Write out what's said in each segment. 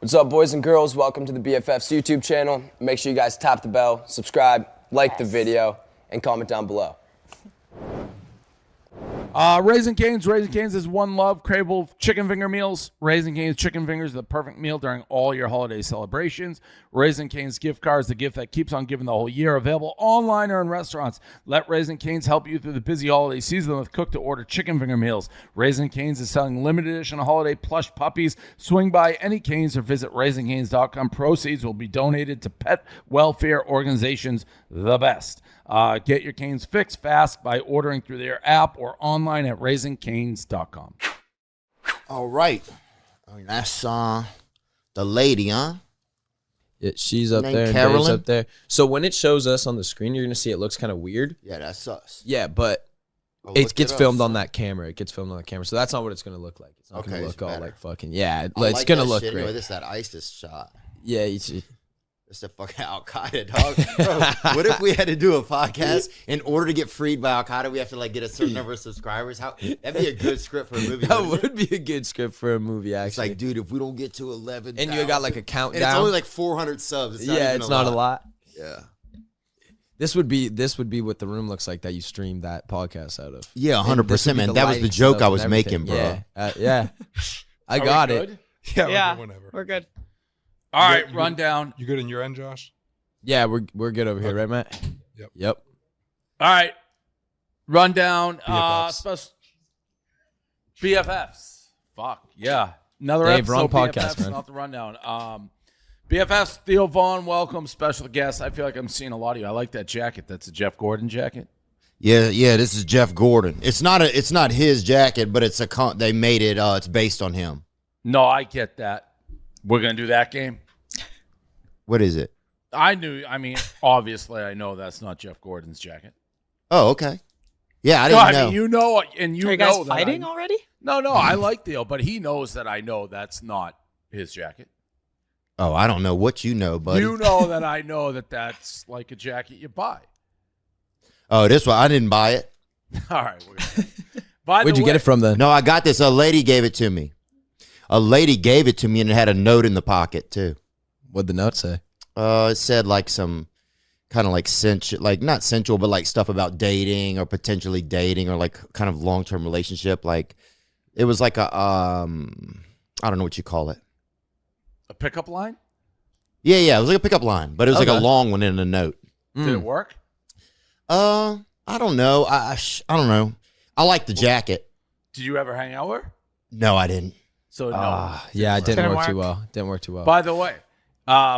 What's up, boys and girls? Welcome to the BFFs YouTube channel. Make sure you guys tap the bell, subscribe, like the video, and comment down below. Raising Cane's is one love. Craveable chicken finger meals. Raising Cane's chicken fingers are the perfect meal during all your holiday celebrations. Raising Cane's gift card is the gift that keeps on giving the whole year. Available online or in restaurants. Let Raising Cane's help you through the busy holiday season with cook-to-order chicken finger meals. Raising Cane's is selling limited edition holiday plush puppies. Swing by any Cane's or visit raisingcanes.com. Proceeds will be donated to pet welfare organizations. The best. Get your Cane's fixed fast by ordering through their app or online at raisingcanes.com. All right. That's the lady, huh? Yeah, she's up there and Carolyn? Dave's up there. So when it shows us on the screen, you're going to see it looks kind of weird. Yeah, that's us. Yeah, but it gets filmed on that camera. It gets filmed on the camera. So that's not what it's going to look like. It's not going to look all like fucking, yeah. It's going to look great. Anyway, this is that ISIS shot. Yeah, you see. It's a fucking Al-Qaeda, dog. Bro, what if we had to do a podcast in order to get freed by Al-Qaeda? We have to like get a certain number of subscribers. That'd be a good script for a movie. That would be a good script for a movie, actually. It's like, dude, if we don't get to 11, and you got like a countdown. And it's only like 400 subs. It's not a lot. Yeah. This would be what the room looks like that you streamed that podcast out of. Yeah, 100%, man. That was the joke I was making, bro. Yeah. I got it. Yeah, we're good whenever. We're good. All right, rundown. You good in your end, Josh? Yeah, we're good over here, right, Matt? Yep. All right, rundown. BFFs. BFFs. Fuck yeah, another Dave, episode. wrong BFFs, podcast, man. Not the rundown. BFFs. Theo Von, welcome, special guest. I feel like I'm seeing a lot of you. I like that jacket. That's a Jeff Gordon jacket. Yeah. This is Jeff Gordon. It's not his jacket, but they made it. It's based on him. No, I get that. We're gonna do that game. What is it? I mean, obviously, I know that's not Jeff Gordon's jacket. Oh, okay. Yeah, I didn't know. Mean, you know, and you Are you know guys fighting already? No, I like Theo, but he knows that I know that's not his jacket. Oh, I don't know what you know, buddy. You know that I know that that's like a jacket you buy. Oh, this one, I didn't buy it. All right. Where'd you get it from then? No, I got this. A lady gave it to me. And it had a note in the pocket, too. What'd the note say? It said like some kind of like not sensual, but like stuff about dating or potentially dating or like kind of long-term relationship. Like it was like a, I don't know what you call it. A pickup line? Yeah. It was like a pickup line, but it was like a long one in a note. Did it work? I don't know. I don't know. I like the jacket. Did you ever hang out with her? No, I didn't. So no. Yeah, it didn't work too well. Didn't work too well. By the way,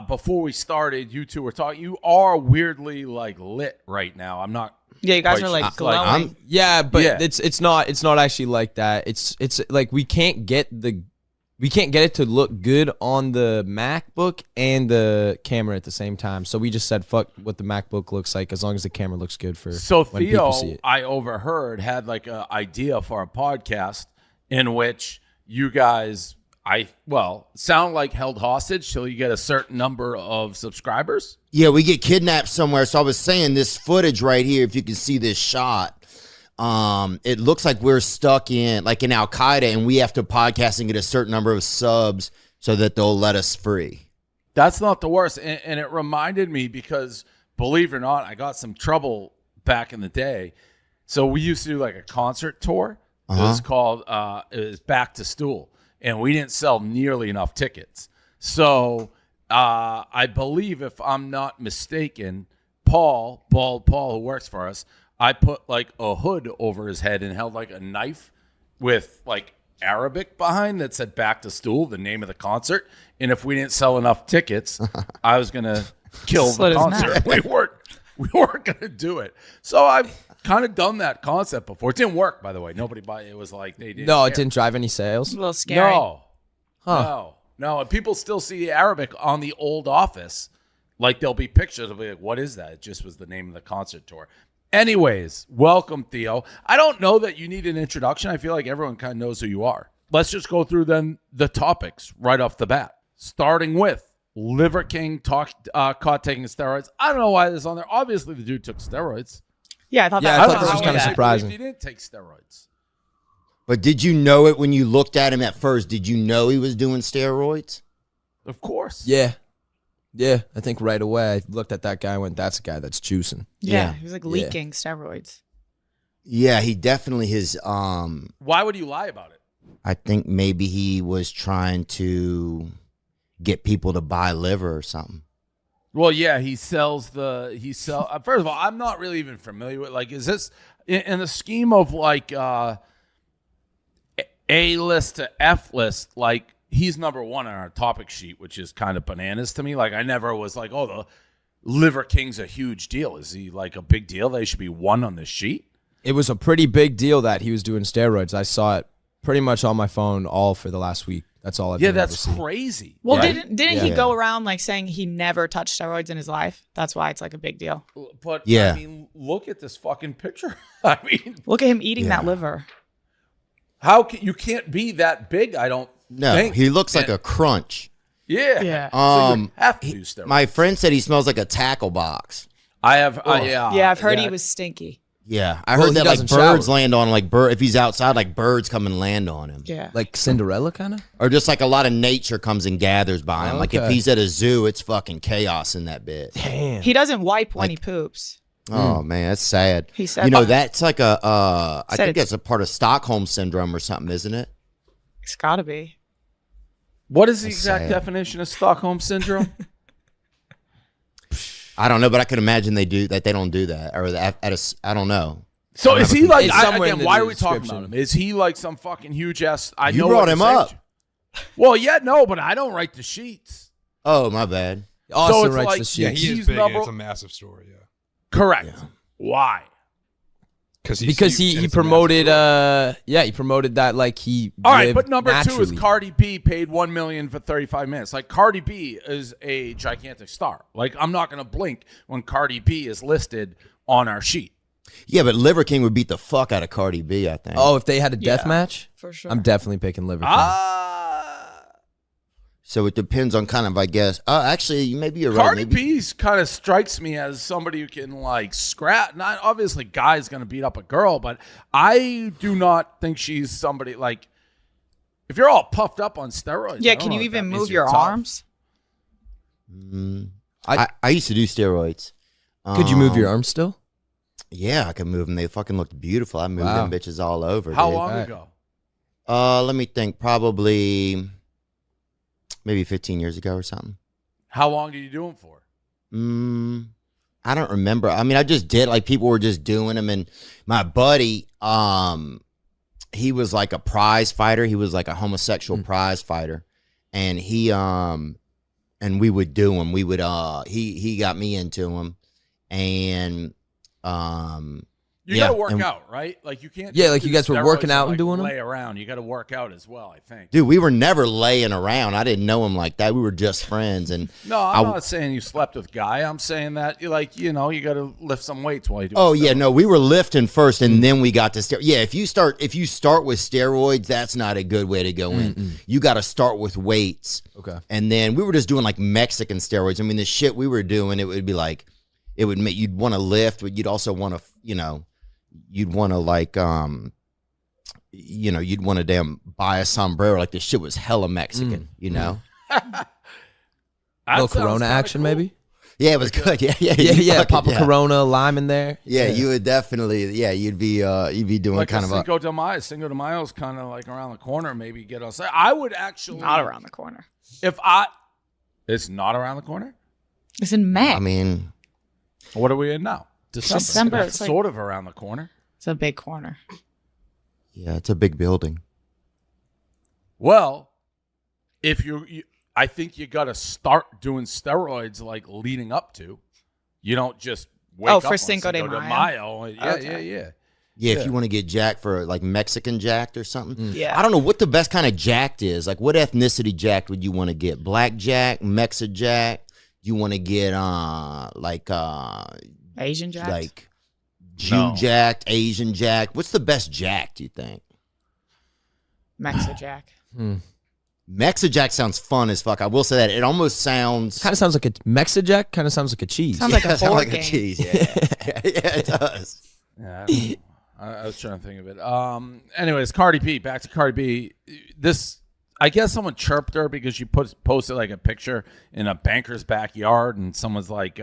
before we started, you two were talking. You are weirdly like lit right now. I'm not. Yeah, you guys are like glowing. It's not actually like that. It's like we can't get it to look good on the MacBook and the camera at the same time. So we just said fuck what the MacBook looks like as long as the camera looks good for when people see it. I overheard, had like an idea for a podcast in which you guys, sound like held hostage till you get a certain number of subscribers. Yeah, we get kidnapped somewhere. So I was saying this footage right here, if you can see this shot, it looks like we're stuck in Al-Qaeda and we have to podcast and get a certain number of subs so that they'll let us free. That's not the worst. And it reminded me because, believe it or not, I got some trouble back in the day. So we used to do like a concert tour. It was called, it was Back to Stool. And we didn't sell nearly enough tickets. So I believe, if I'm not mistaken, Bald Paul, who works for us, I put like a hood over his head and held like a knife with like Arabic behind that said Back to Stool, the name of the concert. And if we didn't sell enough tickets, I was going to kill the concert. We weren't going to do it. So I've kind of done that concept before. It didn't work, by the way. Nobody bought it. It was like they didn't. No, care. it didn't drive any sales. A little scary. No. And people still see the Arabic on the old office. Like there'll be pictures. They'll be like, what is that? It just was the name of the concert tour. Anyways, welcome, Theo. I don't know that you need an introduction. I feel like everyone kind of knows who you are. Let's just go through then the topics right off the bat. Starting with Liver King caught taking steroids. I don't know why this is on there. Obviously, the dude took steroids. Yeah, I thought Yeah, that I thought this was kind of surprising. He didn't take steroids. But did you know it when you looked at him at first? Did you know he was doing steroids? Of course. Yeah. Yeah, I think right away I looked at that guy and went, that's a guy that's juicing. Yeah, he was like leaking steroids. Yeah, he definitely his Why would you lie about it? I think maybe he was trying to get people to buy liver or something. Well, yeah, first of all, I'm not really even familiar with, like, is this in the scheme of like A list to F list, like he's number one on our topic sheet, which is kind of bananas to me. Like, I never was like, oh, the Liver King's a huge deal. Is he like a big deal? They should be one on this sheet. It was a pretty big deal that he was doing steroids. I saw it pretty much on my phone all for the last week. That's all I've been able to that's see. crazy. Well, right? didn't he go around like saying he never touched steroids in his life? That's why it's like a big deal. But Yeah. I mean, look at this fucking picture. I mean, Look at him eating that liver. you can't be that big? I don't No, think. he looks like a crunch. Yeah. Yeah. So you have to do steroids. My friend said he smells like a tackle box. I have. Yeah. I've heard he was stinky. Yeah, I Well, heard he that like doesn't birds shower. land on like if he's outside, like birds come and land on him. Yeah. Like Cinderella kind of? Or just like a lot of nature comes and gathers by him. Like if Okay. he's at a zoo, it's fucking chaos in that bit. Damn. He doesn't wipe when he poops. Oh man, that's sad. He said- you know, that's like a I Said think it's- that's a part of Stockholm syndrome or something, isn't it? It's gotta be. What is the That's exact sad. definition of Stockholm syndrome? I don't know, but I could imagine they don't do that, or I don't know. So is he like? It's somewhere in Again, the why are we talking about description. him? Is he like some fucking huge ass? I You know brought what him you're saying. up. Well, yeah, no, but I don't write the sheets. Oh, my bad. Austin it's writes like- the sheet. Yeah, he He's is big. number- It's a massive story. Yeah, Correct. Why? because He promoted he promoted that like he All right, lived but number two is naturally. Cardi B paid $1 million for 35 minutes. Like, Cardi B is a gigantic star. Like, I'm not gonna blink when Cardi B is listed on our sheet. Yeah, but Liver King would beat the fuck out of Cardi B, I think. Oh, if they had a death match, For sure. I'm definitely picking Liver King. So it depends on kind of, I guess. Actually, maybe you're right. Cardi Maybe. B's kind of strikes me as somebody who can like scrap. Not obviously, guy's gonna beat up a girl, but I do not think she's somebody like. If you're all puffed up on steroids, Yeah, I don't can know you if even that means move you're your tough. arms? I used to do steroids. Could you move your arms still? Yeah, I could move them. They fucking looked beautiful. I moved Wow. them bitches all over. How dude. long Right. ago? Let me think. Probably maybe 15 years ago or something. How long did you do them for? I don't remember. I mean, I just did, like, people were just doing them, and my buddy, he was like a prize fighter. He was like a homosexual prize fighter, and he and we would do them. We would he got me into them, and You yeah, gotta work and- out, right? Like, you can't. Yeah, just like do you guys were steroids working out and like, doing them? lay around. You got to work out as well. I think. dude, we were never laying around. I didn't know him like that. We were just friends, and No, I'm not saying you slept with guy. I'm saying that you like, you know, you got to lift some weights while you do. oh yeah, no, we were lifting first, and then we got to steroids. Yeah, if you start with steroids, that's not a good way to go in. You got to start with weights. Okay. And then we were just doing like Mexican steroids. I mean, the shit we were doing, it would be like, it would make you'd want to lift, but you'd also want to, you'd want to like, you'd want to damn buy a sombrero. Like, this shit was hella Mexican, That little sounds Corona kinda action, cool. maybe? Yeah, it was good. Yeah, Yeah, you yeah. fucking- Pop a Corona, lime in there. Yeah, you would definitely. Yeah, you'd be doing Like kind a of a. Cinco de Mayo. Cinco de Mayo is kind of like around the corner. Maybe get us. I would actually Not around the corner. It's not around the corner. It's in May. I mean, What are we in now? December, That's it's like- sort of around the corner. It's a big corner. yeah, it's a big building. Well, if I think you got to start doing steroids like leading up to. You don't just wake Oh, up for on Cinco de Mayo? Yeah, Okay. yeah. Yeah, if you want to get jacked for like Mexican jacked or something. Yeah. I don't know what the best kind of jacked is. Like, what ethnicity jacked would you want to get? Black jack, Mexa jack? You want to get Asian Jack. like Jew No. jacked, Asian jacked? What's the best jack, do you think? Mexa Jack. Mexa jack sounds fun as fuck. I will say that. It almost sounds Kind of sounds like a Mexijack. Kind of sounds like a cheese. Sounds like a sounds board like game. a cheese. Yeah, yeah, it does. Yeah, I don't know. I was trying to think of it. Anyways, Cardi B. Back to Cardi B. This I guess someone chirped her because she posted like a picture in a banker's backyard, and someone's like,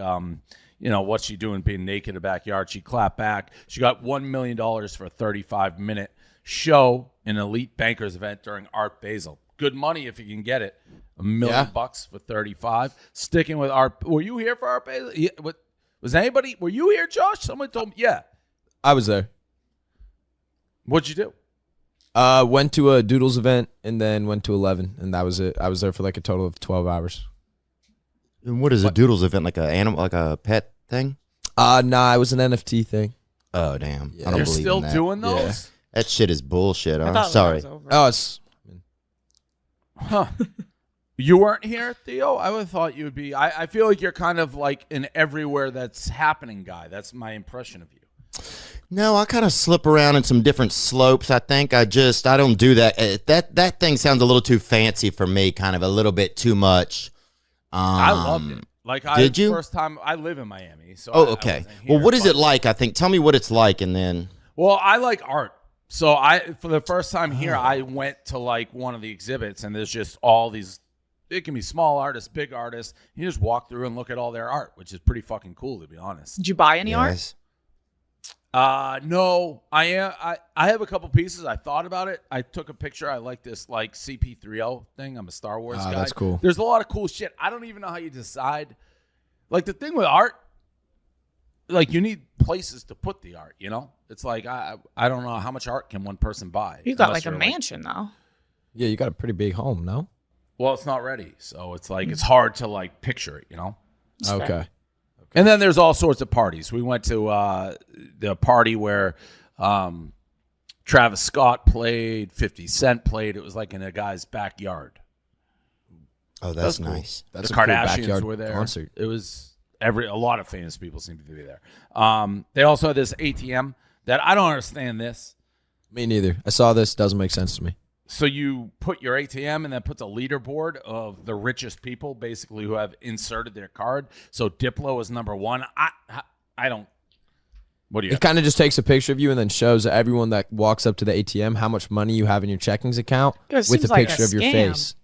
what's she doing being naked in the backyard? She clapped back. She got $1 million for a 35-minute show in an elite bankers event during Art Basel. Good money if you can get it. $1 million for 35. Sticking with Art. Were you here for Art Basel? Yeah, was anybody? Were you here, Josh? Someone told me. Yeah. I was there. What'd you do? Went to a Doodles event and then went to 11, and that was it. I was there for like a total of 12 hours. And what is a Doodles event? Like a animal, like a pet thing? Nah, it was an NFT thing. Oh damn! Yeah. I don't They're believe still in that. doing those? That shit is bullshit. I I'm thought sorry. that was over. Oh, it's Huh. You weren't here, Theo? I would have thought you would be. I feel like you're kind of like an everywhere that's happening guy. That's my impression of you. No, I kind of slip around in some different slopes. I think I don't do that. That thing sounds a little too fancy for me. Kind of a little bit too much. I loved it. Like, did you? First time I live in Miami, so Oh, I okay. wasn't here, Well, what is but- it like? I think. Tell me what it's like, and then. Well, I like art. So for the first time here, I went to like one of the exhibits, and there's just all these. It can be small artists, big artists. You just walk through and look at all their art, which is pretty fucking cool, to be honest. Did you buy any art? Yes. No, I have a couple pieces. I thought about it. I took a picture. I like this like CP30 thing. I'm a Star Wars guy. that's cool. There's a lot of cool shit. I don't even know how you decide. Like the thing with art, like you need places to put the art. You know, it's like I don't know how much art can one person buy. You got unless like a you're, mansion though. yeah. You got a pretty big home, no? Well, it's not ready, so it's like it's hard to like picture it. You know. That's fair. Okay. And then there's all sorts of parties. We went to the party where Travis Scott played, 50 Cent played. It was like in a guy's backyard. Oh, that's nice. That's The a cool Kardashians backyard were there. concert. It was a lot of famous people seem to be there. They also had this ATM that I don't understand this. Me neither. I saw this. Doesn't make sense to me. So you put your ATM and then puts a leaderboard of the richest people, basically, who have inserted their card. So Diplo is number one. I don't. What do you? It kind of just takes a picture of you and then shows everyone that walks up to the ATM how much money you have in your checkings account It with seems a like a picture of your scam. face.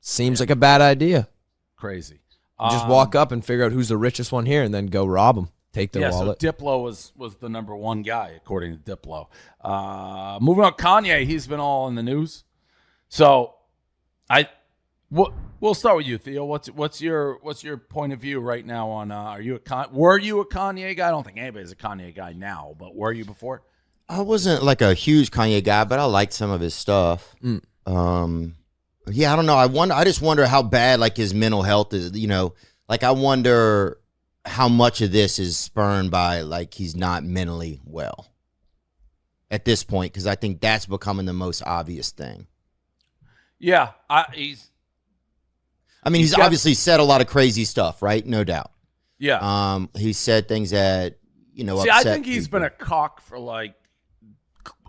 Seems like a bad idea. Crazy. You just walk up and figure out who's the richest one here and then go rob them. Take their wallet. So Diplo was the number one guy, according to Diplo. Moving on, Kanye, he's been all in the news. So we'll start with you, Theo. What's your point of view right now on were you a Kanye guy? I don't think anybody's a Kanye guy now, but were you before? I wasn't like a huge Kanye guy, but I liked some of his stuff. Yeah, I don't know. I just wonder how bad like his mental health is. You know, like I wonder how much of this is spurned by like he's not mentally well at this point, because I think that's becoming the most obvious thing. Yeah, he's obviously said a lot of crazy stuff, right? No doubt. Yeah. He said things that See, I upset think he's people. been a cock for like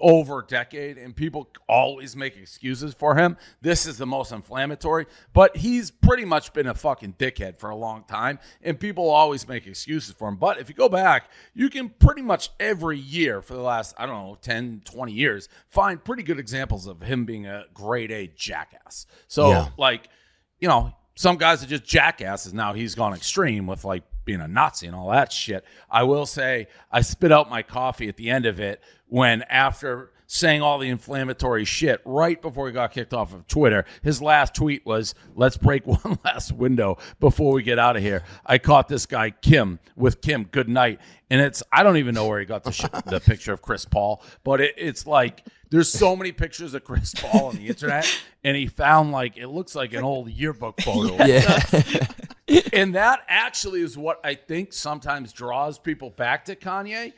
over a decade, and people always make excuses for him. This is the most inflammatory, but he's pretty much been a fucking dickhead for a long time, and people always make excuses for him. But if you go back, you can pretty much every year for the last, 10, 20 years, find pretty good examples of him being a grade A jackass. So, some guys are just jackasses. Now he's gone extreme with like being a Nazi and all that shit. I will say I spit out my coffee at the end of it when, after saying all the inflammatory shit right before he got kicked off of Twitter, his last tweet was, "Let's break one last window before we get out of here. I caught this guy Kim with Kim. Good night." And I don't even know where he got the picture of Chris Paul, but it's like there's so many pictures of Chris Paul on the internet, and he found like it looks like an old yearbook photo. Yeah. And that actually is what I think sometimes draws people back to Kanye,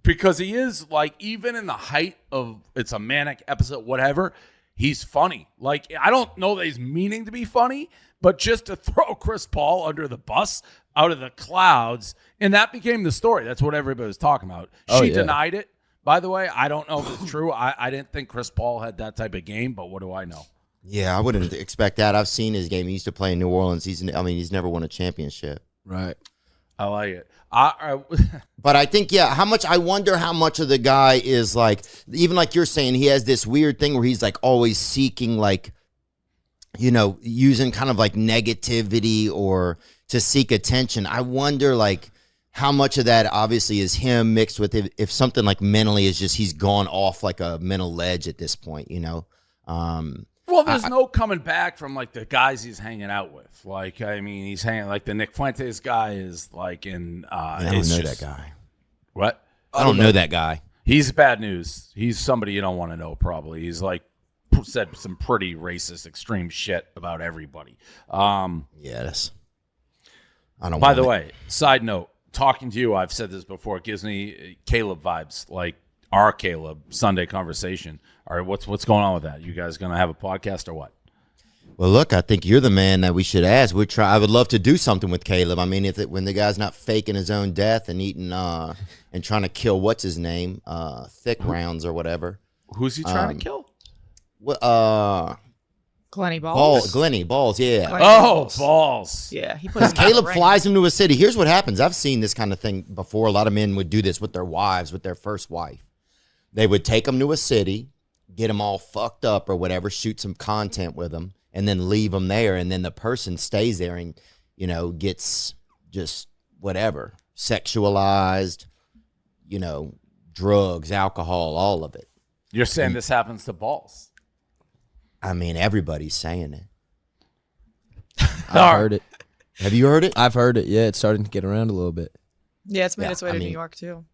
because he is like, even in the height of it's a manic episode, whatever, he's funny. Like, I don't know that he's meaning to be funny, but just to throw Chris Paul under the bus out of the clouds, and that became the story. That's what everybody was talking about. She denied it, by the way. I don't know if it's true. I didn't think Chris Paul had that type of game, but what do I know? Yeah, I wouldn't expect that. I've seen his game. He used to play in New Orleans. He's never won a championship. Right. I like it. But I think, I wonder how much of the guy is like, even like you're saying, he has this weird thing where he's like always seeking like using kind of like negativity or to seek attention. I wonder like how much of that obviously is him mixed with if something like mentally is just he's gone off like a mental ledge at this point, Well, there's no coming back from like the guys he's hanging out with. Like, I mean, he's hanging like the Nick Fuentes guy is like in. I don't know that guy. What? I don't know that guy. He's bad news. He's somebody you don't want to know. Probably he's like said some pretty racist, extreme shit about everybody. Yes. I don't. By the way, side note, talking to you, I've said this before. It gives me Caleb vibes, like our Caleb Sunday conversation. All right, what's going on with that? You guys gonna have a podcast or what? Well, look, I think you're the man that we should ask. I would love to do something with Caleb. I mean, when the guy's not faking his own death and eating and trying to kill what's his name, thick rounds or whatever. Who's he trying to kill? Glenny Balls. Glenny Balls, yeah. Glenny Balls. Balls. Yeah, he puts Caleb flies him to a city. Here's what happens. I've seen this kind of thing before. A lot of men would do this with their wives, with their first wife. They would take them to a city, get them all fucked up or whatever, shoot some content with them, and then leave them there. And then the person stays there and, gets just whatever, sexualized, drugs, alcohol, all of it. You're saying this happens to Balls? I mean, everybody's saying it. I've heard it. Have you heard it? I've heard it. Yeah, it's starting to get around a little bit. Yeah, it's made Yeah, its way I to mean- New York too.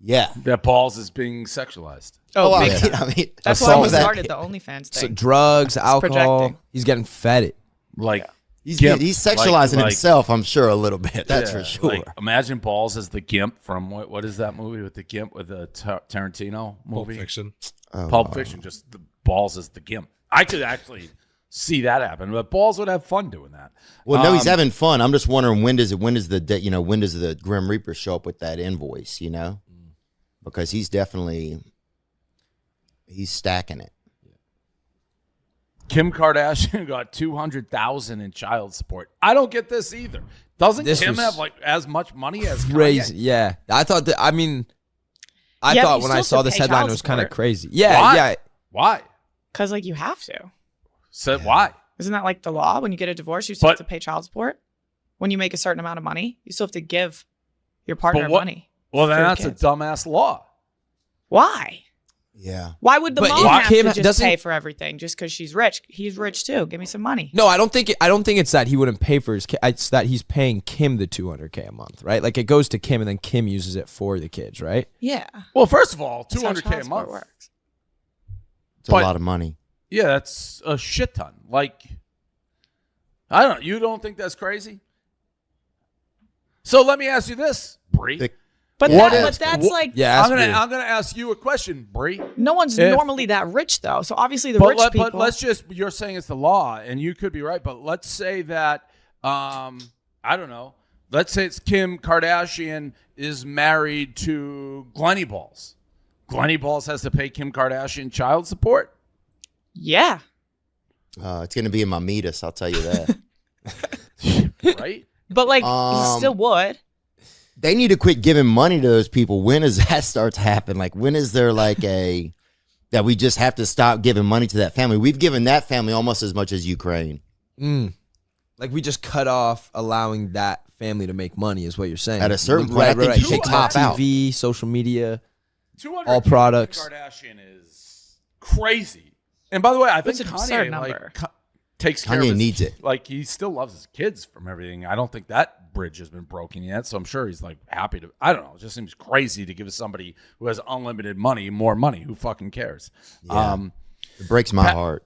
Yeah. That Balls is being sexualized. Oh, I big mean, time. some That's why he of that- started the OnlyFans So thing. drugs, alcohol. projecting. He's getting fed it. Like He's Gimp, sexualizing like- himself, I'm sure, a little bit. That's yeah, for sure. like, imagine Balls as the Gimp from what is that movie with the Gimp with the Tarantino Pulp movie? Fiction. Pulp Fiction. Just the Balls as the Gimp. I could actually see that happen, but Balls would have fun doing that. Well, no, he's having fun. I'm just wondering when does the Grim Reaper show up with that invoice? Because he's stacking it. Kim Kardashian got $200,000 in child support. I don't get this either. Doesn't This Kim was have like as much money as Crazy. Kanye? Yeah. I thought that, I mean, I Yeah, thought but you when I still saw have to this pay headline, child it was kind of support. crazy. Yeah. Why? Yeah. Why? Because you have to. Said why? Isn't that like the law? When you get a divorce, you still have But- to pay child support. When you make a certain amount of money, you still have to give your partner But what- money. Well, then for your that's a kids. dumbask law. Why? Yeah. Why would the But mom if have Kim to just doesn't- pay for everything just because she's rich? He's rich too. Give me some money. No, I don't think it's that he wouldn't pay for his kid. It's that he's paying Kim the $200K a month, right? Like it goes to Kim and then Kim uses it for the kids, right? Yeah. Well, first of all, That's how $200K child a support month. works. It's But- a lot of money. Yeah, that's a shit ton. Like, I don't know. You don't think that's crazy? So let me ask you this, Bree. The- But, What that's if- like Yeah. I'm That's gonna weird. ask you a question, Bree. no one's If- normally that rich though. So obviously the But, rich people. but let's just, you're saying it's the law, and you could be right, but let's say that, I don't know, let's say it's Kim Kardashian is married to Glenny Balls. Glenny Balls has to pay Kim Kardashian child support? yeah. It's going to be in my meatus, I'll tell you that. Right? But he still would. They need to quit giving money to those people. When does that start to happen? Like, when is there like that we just have to stop giving money to that family? We've given that family almost as much as Ukraine. Like we just cut off allowing that family to make money is what you're saying. At a certain point, I think you should top out. TV, social media. 200 All products. Kim Kardashian is crazy. And by the way, I think It's an Kanye absurd number. takes care of Kanye his, needs it. Like he still loves his kids from everything. I don't think that bridge has been broken yet. So I'm sure he's like happy to. I don't know. It just seems crazy to give somebody who has unlimited money more money. Who fucking cares? Yeah. It breaks my heart.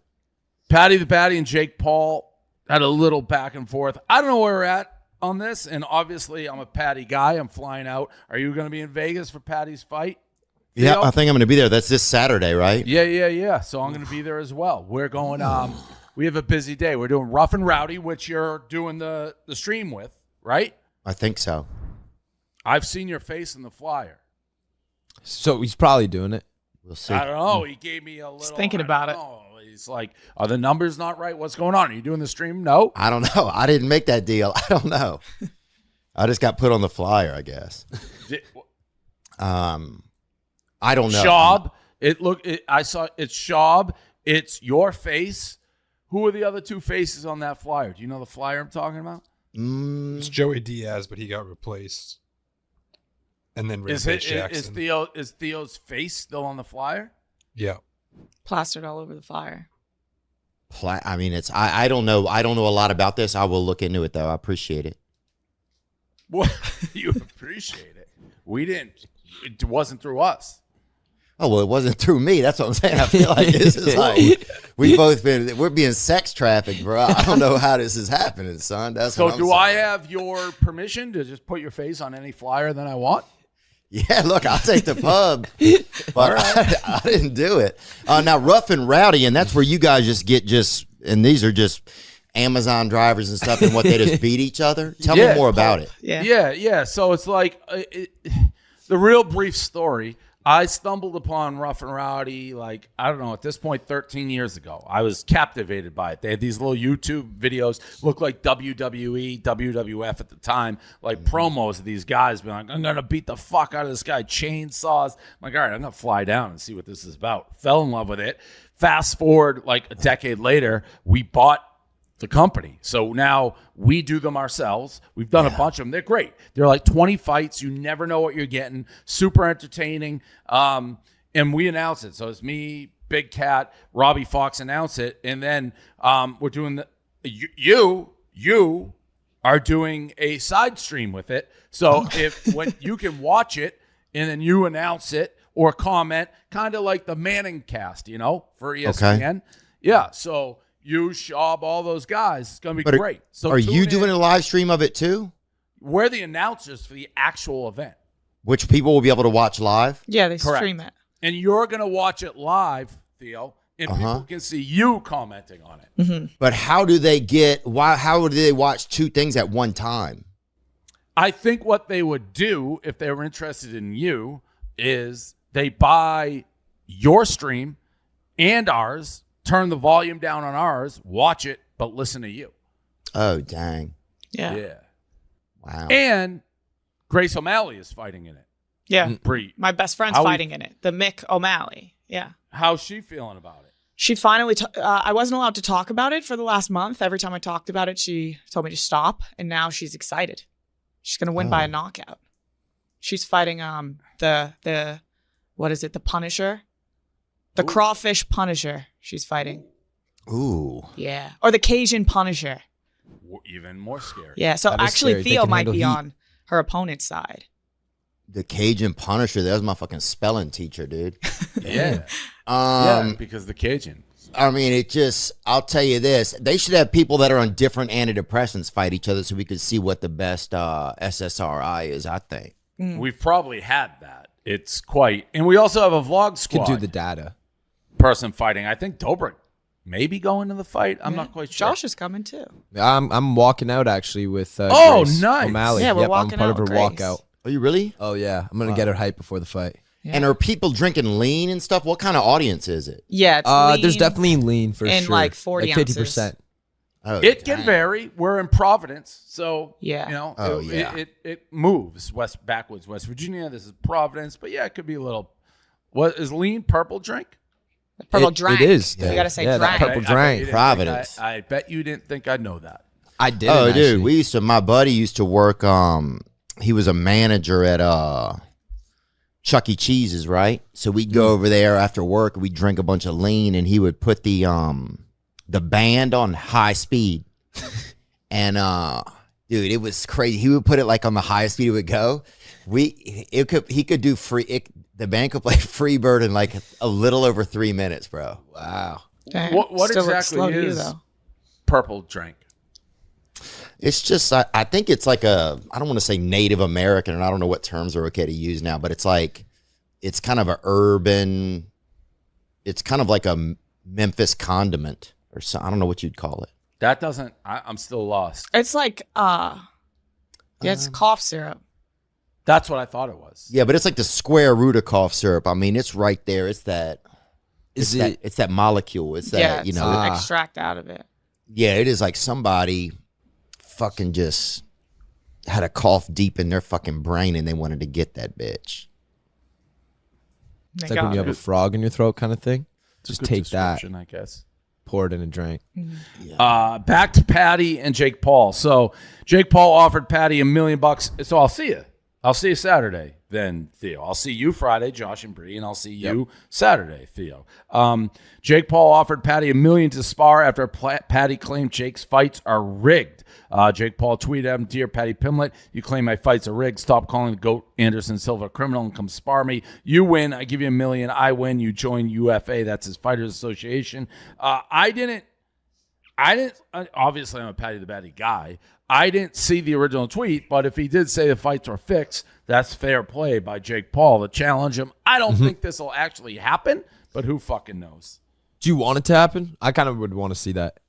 Patty the Batty and Jake Paul had a little back and forth. I don't know where we're at on this. And obviously, I'm a Patty guy. I'm flying out. Are you going to be in Vegas for Patty's fight? Yeah, Theo? I think I'm going to be there. That's this Saturday, right? Yeah. So I'm going to be there as well. We're going. We have a busy day. We're doing Rough and Rowdy, which you're doing the stream with, right? I think so. I've seen your face in the flyer. So he's probably doing it. We'll see. I don't know. He gave me a little. thinking I about don't it. know. He's like, are the numbers not right? What's going on? Are you doing the stream? No. I don't know. I didn't make that deal. I don't know. I just got put on the flyer, I guess. I don't know. Schaub. I saw it's Schaub. It's your face Who are the other two faces on that flyer? Do you know the flyer I'm talking about? It's Joey Diaz, but he got replaced. And then Rampage Jackson. Is Theo's face still on the flyer? Yeah. Plastered all over the flyer. I mean, it's I don't know. I don't know a lot about this. I will look into it though. I appreciate it. Well, you appreciate it. We didn't. It wasn't through us. Oh, well, it wasn't through me. That's what I'm saying. I feel like this is like we're being sex trafficked, bro. I don't know how this is happening, son. That's So what I'm do saying. I have your permission to just put your face on any flyer that I want? Yeah, look, I'll take the pub, but I didn't do it. Now, Rough and Rowdy, and that's where you guys and these are just Amazon drivers and stuff, and what they just beat each other. Tell me more about it. Yeah. So it's like the real brief story. I stumbled upon Rough and Rowdy, like, I don't know, at this point, 13 years ago. I was captivated by it. They had these little YouTube videos, looked like WWE, WWF at the time, like promos of these guys being like, I'm going to beat the fuck out of this guy, chainsaws. I'm like, all right, I'm going to fly down and see what this is about. Fell in love with it. Fast forward, like a decade later, we bought the company. So now we do them ourselves. We've done a bunch of them. They're great. They're like 20 fights. You never know what you're getting. Super entertaining. And we announce it. So it's me, Big Cat, Robbie Fox announce it. And then we're doing you are doing a side stream with it. So when you can watch it and then you announce it or comment, kind of like the Manning cast, for ESPN. Okay. Yeah. So you, Schaub, all those guys. It's going to be great. So are you doing a live stream of it too? We're the announcers for the actual event. Which people will be able to watch live? Yeah, they Correct. stream it. And you're going to watch it live, Theo, and people can see you commenting on it. Mm-hmm. But how do they watch two things at one time? I think what they would do if they were interested in you is they buy your stream and ours, turn the volume down on ours, watch it, but listen to you. Oh, dang. Yeah. Wow. And Grace O'Malley is fighting in it. Yeah. My best friend's fighting in it. The Mick O'Malley. Yeah. How's she feeling about it? She finally, I wasn't allowed to talk about it for the last month. Every time I talked about it, she told me to stop. And now she's excited. She's going to win by a knockout. She's fighting the what is it? The Punisher? The Crawfish Punisher she's fighting. Ooh. Yeah. Or the Cajun Punisher. Even more scary. Yeah. So That is actually, scary. They Theo can might handle be heat. on her opponent's side. The Cajun Punisher. That was my fucking spelling teacher, dude. Yeah. Because the Cajun. I mean, I'll tell you this. They should have people that are on different antidepressants fight each other so we could see what the best SSRI is, I think. We've probably had that. It's quite. And we also have a vlog squad Could do the data. person fighting. I think Dobrik may be going to the fight. I'm not quite sure. Josh is coming too. I'm walking out actually with Oh, Grace nice. O'Malley. Yeah, we're Yep, walking I'm part out of her with Grace. walkout. Are you really? Oh yeah, I'm gonna get her hype before the fight. Yeah. And are people drinking lean and stuff? What kind of audience is it? Yeah, it's There's lean definitely lean for and sure. like 40 like 50%. ounces. Oh, It can dang. vary. We're in Providence, so Yeah. it moves backwards. West Virginia. This is Providence, but yeah, it could be a little. What is lean purple drink? Purple drank. It is. You gotta say yeah, that drank. purple drank. Providence. I bet you didn't think I'd know that. I did. Oh, dude, my buddy used to work. He was a manager at Chuck E. Cheese's, right? So we'd go over there after work. We'd drink a bunch of lean, and he would put the band on high speed. And dude, it was crazy. He would put it like on the highest speed it would go. He could do free. The band could play Freebird in like a little over 3 minutes, bro. Wow. Dang. What Still looks exactly slow to you, is though. purple drink? It's just I think it's like I don't want to say Native American, and I don't know what terms are okay to use now, but it's like it's kind of a urban. It's kind of like a Memphis condiment or so. I don't know what you'd call it. That doesn't. I'm still lost. It's like it's cough syrup. That's what I thought it was. Yeah, but it's like the square root of cough syrup. I mean, it's right there. It's that. Is it's it? That, it's that molecule. It's that Yeah, you it's know. the extract out of it. Yeah, it is like somebody fucking just had a cough deep in their fucking brain and they wanted to get that bitch. They It's like when got you have it. a frog in your throat kind of thing. It's a Just good take that. description, I guess. pour it in a drink. Back to Patty and Jake Paul. So Jake Paul offered Patty $1 million. So I'll see you. I'll see you Saturday then, Theo. I'll see you Friday, Josh and Bree, and I'll see you Saturday, Theo. Jake Paul offered Patty $1 million to spar after Patty claimed Jake's fights are rigged. Jake Paul tweeted him, "Dear Patty Pimlet, you claim my fights are rigged. Stop calling the GOAT Anderson Silva a criminal and come spar me. You win. I give you $1 million. I win. You join UFA." That's his Fighters Association. I didn't, obviously I'm a Patty the Batty guy. I didn't see the original tweet, but if he did say the fights were fixed, that's fair play by Jake Paul to challenge him. I don't think this will actually happen, but who fucking knows? Do you want it to happen? I kind of would want to see that.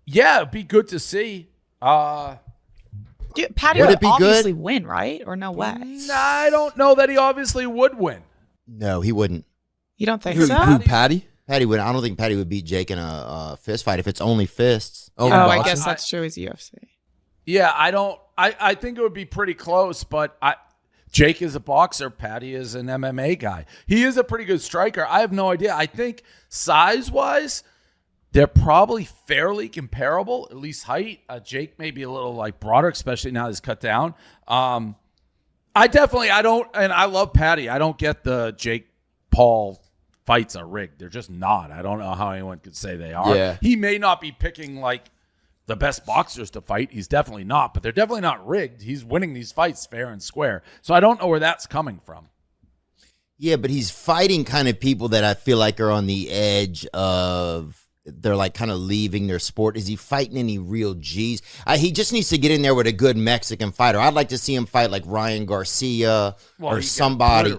Yeah, it'd be good to see. Dude, Patty Would would it be obviously win, right? Or no way? I don't know that he obviously would win. No, he wouldn't. You don't think Who, so? who, Patty? Patty would. I don't think Patty would beat Jake in a fist fight if it's only fists. Oh, boxing? I guess that's true. He's UFC. Yeah, I think it would be pretty close, but Jake is a boxer. Patty is an MMA guy. He is a pretty good striker. I have no idea. I think size-wise, they're probably fairly comparable, at least height. Jake may be a little like broader, especially now he's cut down. I love Patty. I don't get the Jake Paul fights are rigged. They're just not. I don't know how anyone could say they are. Yeah. He may not be picking like the best boxers to fight. He's definitely not, but they're definitely not rigged. He's winning these fights fair and square. So I don't know where that's coming from. Yeah, but he's fighting kind of people that I feel like are on the edge of, they're like kind of leaving their sport. Is he fighting any real G's? He just needs to get in there with a good Mexican fighter. I'd like to see him fight like Ryan Garcia or somebody.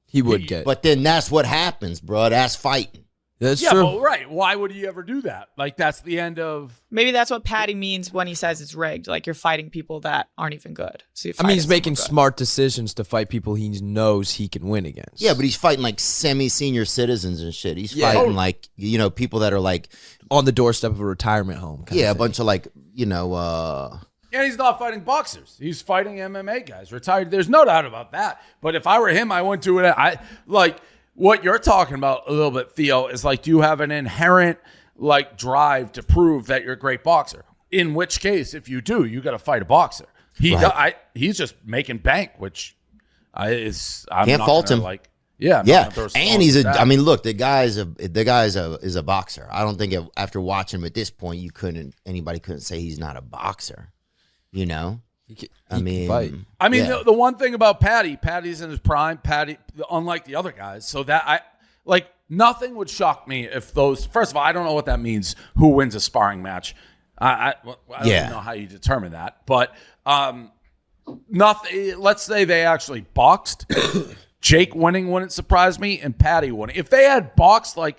He would get. But then that's what happens, bro. That's fighting. That's Yeah, true. but right. Why would he ever do that? Like, that's the end of... Maybe that's what Patty means when he says it's rigged. Like, you're fighting people that aren't even good. So he's making smart decisions to fight people he knows he can win against. Yeah, but he's fighting like semi-senior citizens and shit. He's fighting like, people that are like... on the doorstep of a retirement home. Yeah, a bunch of like, And he's not fighting boxers. He's fighting MMA guys, retired. There's no doubt about that. But if I were him, I wouldn't do it. What you're talking about a little bit, Theo, is like, do you have an inherent like drive to prove that you're a great boxer? In which case, if you do, you got to fight a boxer. He's just making bank, which can't fault him. Yeah. And he's a. I mean, look, the guy is a boxer. I don't think after watching him at this point, anybody couldn't say he's not a boxer. You know. He can fight. The one thing about Patty's in his prime. Patty, unlike the other guys, so that nothing would shock me if those. First of all, I don't know what that means. Who wins a sparring match? I don't know how you determine that, but nothing. Let's say they actually boxed. Jake winning wouldn't surprise me, and Patty winning. If they had boxed like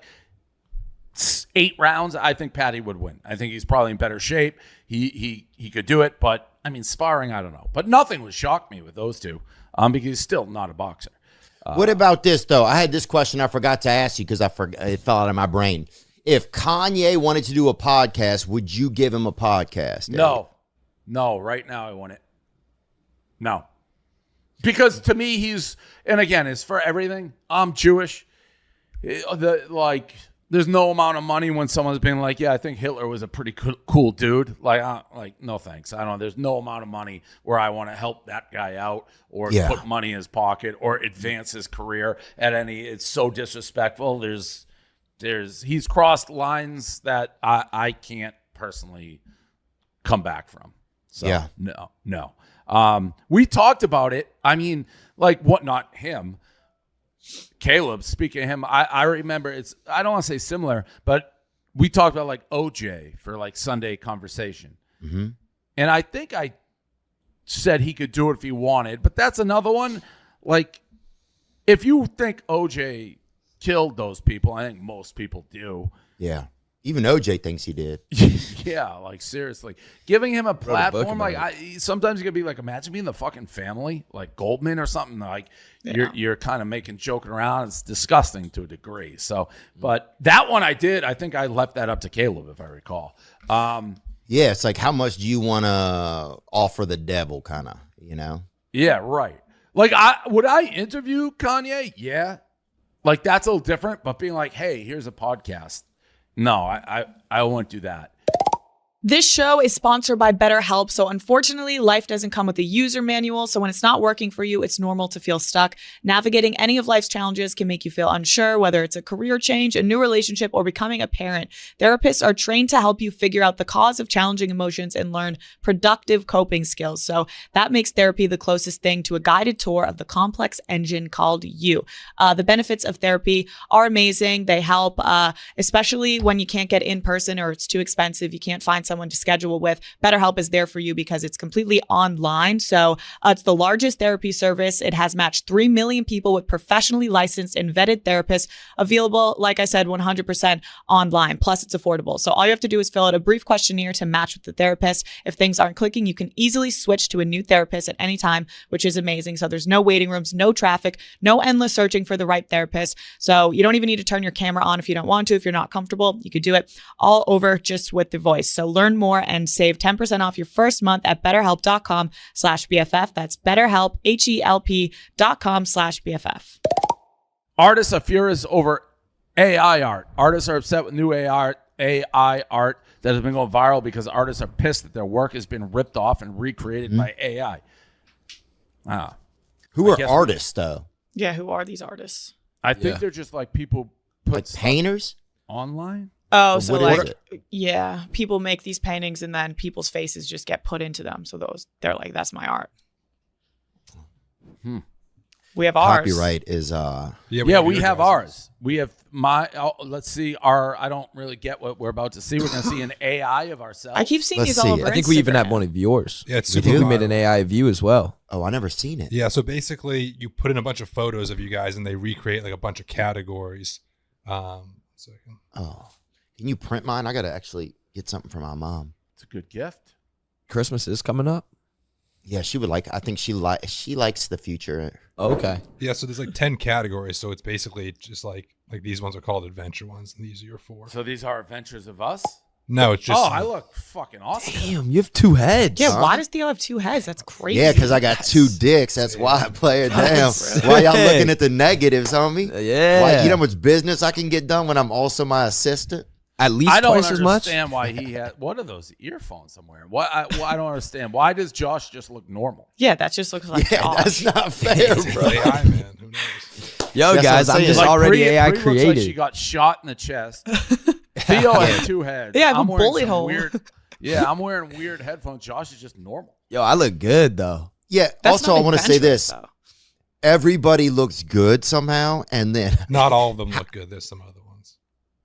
8 rounds, I think Patty would win. I think he's probably in better shape. He could do it, but I mean, sparring, I don't know. But nothing would shock me with those two because he's still not a boxer. What about this, though? I had this question I forgot to ask you because it fell out of my brain. If Kanye wanted to do a podcast, would you give him a podcast? No, right now I want it. No. Because to me, and again, it's for everything. I'm Jewish. There's no amount of money when someone's being like, yeah, I think Hitler was a pretty cool dude. No thanks. I don't. There's no amount of money where I want to help that guy out or put money in his pocket or advance his career at any. It's so disrespectful. He's crossed lines that I can't personally come back from. So no. We talked about it. I mean, not him. Caleb, speaking of him, I remember I don't want to say similar, but we talked about OJ for Sunday conversation. Mm-hmm. And I think I said he could do it if he wanted, but that's another one. If you think OJ killed those people, I think most people do. Yeah. Even OJ thinks he did. Yeah, seriously. Giving him a platform, sometimes you could be imagine being the fucking family, like Goldman or something. You're kind of joking around. It's disgusting to a degree. So, but that one I did. I think I left that up to Caleb, if I recall. Yeah, it's how much do you want to offer the devil, kind of, Yeah, right. Would I interview Kanye? Yeah. That's a little different, but being hey, here's a podcast. No, I won't do that. This show is sponsored by BetterHelp. So unfortunately, life doesn't come with a user manual. So when it's not working for you, it's normal to feel stuck. Navigating any of life's challenges can make you feel unsure, whether it's a career change, a new relationship, or becoming a parent. Therapists are trained to help you figure out the cause of challenging emotions and learn productive coping skills. So that makes therapy the closest thing to a guided tour of the complex engine called you. The benefits of therapy are amazing. They help, especially when you can't get in person or it's too expensive. You can't find someone to schedule with. BetterHelp is there for you because it's completely online. So it's the largest therapy service. It has matched 3 million people with professionally licensed and vetted therapists, available, like I said, 100% online. Plus, it's affordable. So all you have to do is fill out a brief questionnaire to match with the therapist. If things aren't clicking, you can easily switch to a new therapist at any time, which is amazing. So there's no waiting rooms, no traffic, no endless searching for the right therapist. So you don't even need to turn your camera on if you don't want to. If you're not comfortable, you could do it all over just with the voice. So learn more and save 10% off your first month at betterhelp.com/BFF. That's BetterHelp, HELP.com/BFF. Artists are furious over AI art. Artists are upset with new AI art that has been going viral because artists are pissed that their work has been ripped off and recreated by AI. Who are artists, though? Yeah, who are these artists? I think they're just like people put Like stuff painters? online. Oh, Or so what like, is it? yeah, people make these paintings and then people's faces just get put into them. So they're like, that's my art. We have ours. Copyright is We have ours. We have let's see, I don't really get what we're about to see. We're going to see an AI of ourselves. I keep seeing Let's these all see. over I think we even have Instagram. one of yours. Yeah, it's I super think we made viral. an AI of you as well. Oh, I never seen it. Yeah, so basically you put in a bunch of photos of you guys and they recreate like a bunch of categories. Second. Oh, can you print mine? I gotta actually get something for my mom. It's a good gift. Christmas is coming up. Yeah, she would like. I think she likes the future. Okay. Yeah, so there's like 10 categories. So it's basically just like these ones are called adventure ones, and these are your 4. So these are adventures of us? No, it's just. I look fucking awesome. Damn, you have 2 heads. Yeah, why does Theo have 2 heads? That's crazy. Yeah, because I got 2 dicks. That's why I play it down. Why y'all looking at the negatives, homie? Yeah. Why, you know how much business I can get done when I'm also my assistant? At least I don't twice as much. understand why he had. What are those earphones somewhere? I don't understand. Why does Josh just look normal? Yeah, that just looks like Yeah, Josh. that's not fair, bro. AI, man. Who knows? Yo, That's guys, what I'm I'm just saying. already Bree- AI Bree looks created. like she got shot in the chest. Theo has 2 heads. Yeah, I have a I'm wearing bullet some hole. Weird, I'm wearing weird headphones. Josh is just normal. Yo, I look good though. Yeah. That's Also, not I want to say adventurous, this: though. everybody looks good somehow, and then Not all of them look good. There's some other ones.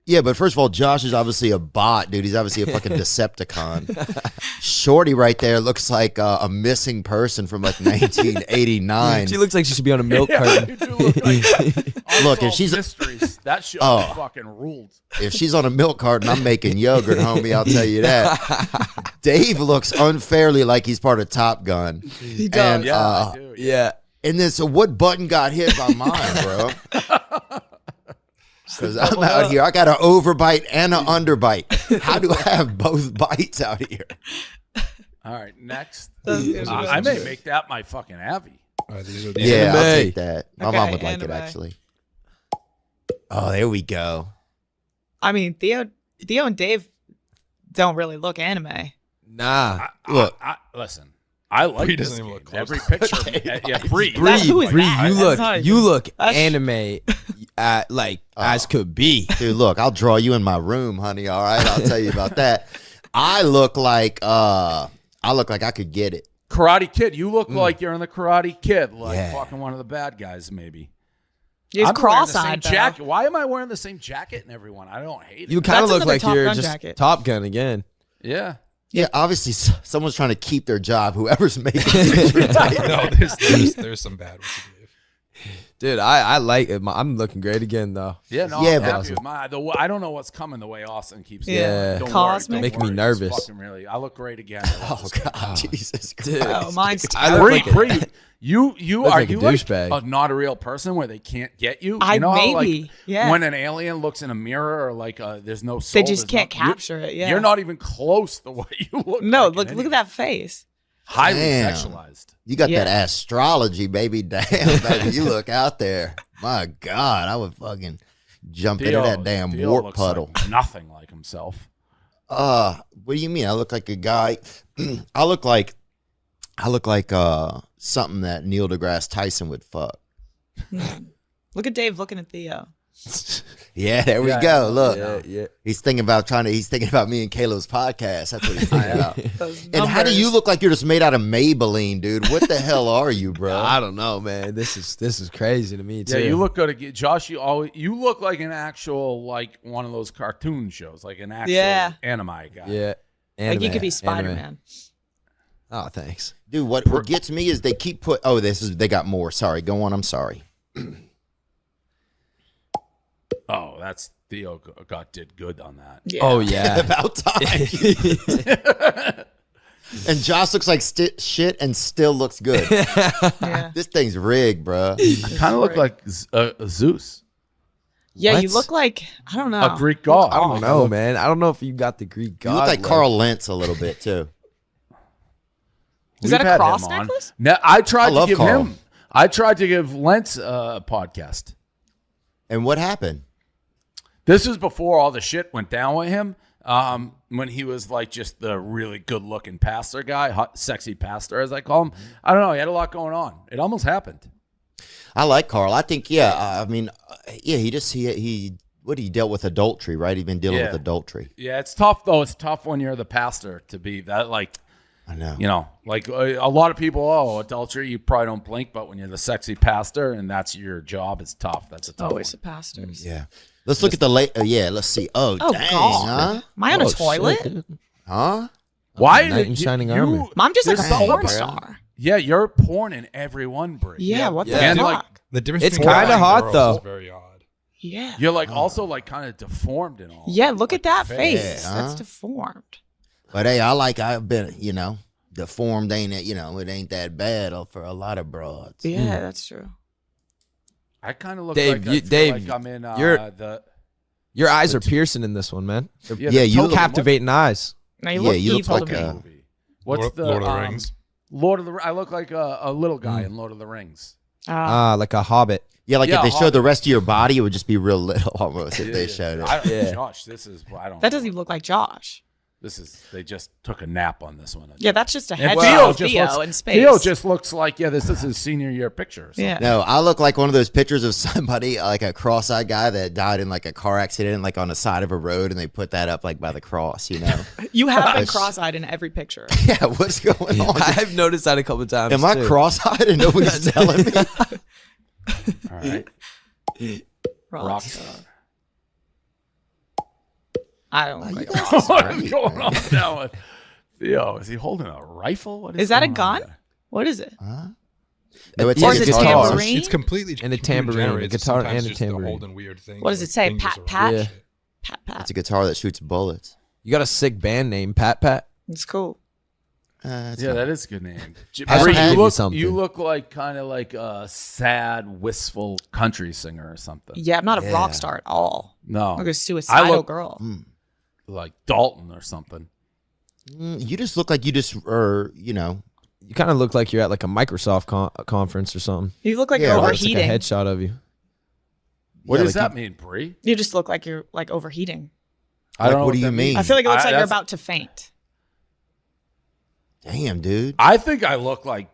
yeah. But first of all, Josh is obviously a bot, dude. He's obviously a fucking Decepticon. Shorty right there looks like a missing person from like 1989. She looks like she should be on a milk carton. You do look like that. Look, if Unsolved she's- mysteries, that show Oh. fucking ruled. If she's on a milk carton, I'm making yogurt, homie. I'll tell you that. Dave looks unfairly like he's part of Top Gun. He does. And, Yeah, I do. Yeah. And then, so what button got hit by mine, bro? Because I'm out here. I got an overbite and an underbite. How do I have both bites out here? All right, next. Those are I may make that my fucking Avi. These are Yeah, I'll Anime. take that. My Okay, mom would like anime. it, actually. Oh, there we go. I mean, Theo and Dave don't really look anime. Nah. Look. Listen. I like Bree this doesn't even game. look close. Every picture. Yeah, Bree. That- who is Bree, that? you That's look not you even- look that's- anime like as could be. Dude, look, I'll draw you in my room, honey. All right, I'll tell you about that. I look like I could get it. Karate Kid. You look like you're in the Karate Kid. Like Yeah. fucking one of the bad guys, maybe. He's I'm wearing the same cross-eyed, though. jacket. Why am I wearing the same jacket and everyone? I don't hate it. You kind of That's look another like Top you're Gun just jacket. Top Gun again. Yeah. Yeah, obviously someone's trying to keep their job. Whoever's making it. No, there's some bad ones. Dude, I like it. I'm looking great again though. Yeah, no, Yeah, I'm but- happy with my. I don't know what's coming the way Austin keeps. Yeah. Don't Cosmic. worry, don't Making me worry. nervous. It's fucking really, I look great again. Oh God, Jesus Christ! Dude. Oh, mine's I terrible. look Bree, like Bree, you Look are like a you like douchebag. not a real person where they can't get you? I You know how, maybe, like, yeah. when an alien looks in a mirror or like there's no soul, They just there's can't capture it, yeah. You're not even close to what you look. No, like in look any- at that face. highly Damn. sexualized. You got Yeah. that astrology, baby. Damn, baby, you look out there. My God, I would fucking jump into that damn Theo warp looks puddle. like nothing like himself. What do you mean? I look like a guy. I look like something that Neil deGrasse Tyson would fuck. Look at Dave looking at Theo. Yeah, there we go. Look, Yeah. he's thinking about me and Caleb's podcast. That's what he's thinking about. Those And how do you numbers. look like you're just made out of Maybelline, dude? What the hell are you, bro? I don't know, man. This is crazy to me too. Yeah, you look good. Josh, you look like an actual, like one of those cartoon shows, like an actual anime guy. Yeah. Like you Anime, could be anime. Spider-Man. Oh, thanks. Dude, what gets me is they keep they got more. Sorry, go on. I'm sorry. Oh, that's Theo did good on that. Yeah. Oh yeah. About time. And Josh looks like shit and still looks good. Yeah. This thing's rigged, bro. Kind of look like Zeus, Yeah, you What? look like, I don't know. a Greek god. I don't know, man. I don't know if you got the Greek god. You look like Carl Lentz a little bit too. Is that We've a had cross him on. necklace? No, I tried to love give Carl. him. I tried to give Lentz a podcast. And what happened? This was before all the shit went down with him. When he was like just the really good looking pastor guy, hot, sexy pastor, as I call him. I don't know. He had a lot going on. It almost happened. I like Carl. I think, he dealt with adultery, right? He's been dealing Yeah. with adultery. Yeah, it's tough though. It's tough when you're the pastor to be that, like, I know. you know, like a lot of people, adultery, you probably don't blink, but when you're the sexy pastor and that's your job, it's tough. That's a tough Always one. the pastors. Yeah. Let's look at the late. Let's see. Oh, Oh, dang, God. huh? Am I on a Oh, toilet? shit, dude. Huh? Why? Knight in shining armor. I'm just like a there's something porn about- star. Yeah, you're porn in every one, Brie. Yeah, what the And, fuck? like, The difference It's between kinda guys and hot, girls though. is very odd. Yeah. You're like also like kind of deformed and all. Yeah, look at that the face. Yeah, That's huh? deformed. But hey, I've been, deformed ain't it? It ain't that bad for a lot of broads. Yeah, that's true. I kind of look Dave, like you- Dave, like I'm in you're- the. Your eyes are piercing in this one, man. Yeah, Yeah, the you token- look- Captivating eyes. Now you Yeah, look you look evil like to me. a- movie. What's Lord- the Lord of the Rings. Lord of the. I look like a little guy in Lord of the Rings. Like a hobbit. Yeah, like Yeah, if they showed the Hobbit. rest of your body, it would just be real little almost if they showed it. I don't, Yeah. Josh, this is. I don't. that doesn't even look like Josh. This is. They just took a nap on this one. Yeah, that's just a And headshot of just Theo looks, in space. Theo just looks like this is his senior year picture. Or something. yeah. No, I look like one of those pictures of somebody, like a cross-eyed guy that died in like a car accident, like on the side of a road, and they put that up like by the cross, You have been cross-eyed in every picture. Yeah, what's going on? I've noticed that a couple times. Am I too. cross-eyed and nobody's telling me? All right. Rockstar. I don't look like a guys- rockstar. What's going on with that one? Theo, is he holding a rifle? What Is that a going on gon? there? What is it? No, it's Or like is a it guitar. tambourine? It's completely And a computer tambourine, generated, a guitar sometimes and a just they're tambourine. holding weird things. What does like it say? fingers Pat, or pat? Yeah. Pat, pat. It's a guitar that shoots bullets. You got a sick band name, Pat Pat. It's cool. It's Yeah, not- that is a good name. Has Bree, to have you something. look like kind of like a sad, wistful country singer or something. Yeah, I'm not a Yeah. rock star at all. No, I'm like a suicidal I look girl. like Dalton or something. You just look like you just are, You kind of look like you're at like a Microsoft conference or something. You look like Yeah, you're right. It's like a overheating. headshot of you. What Yeah, does like that mean, Bree? You just look like you're like overheating. I don't know what do that you mean? I feel like it looks like you're that's- about to faint. Damn, dude. I think I look like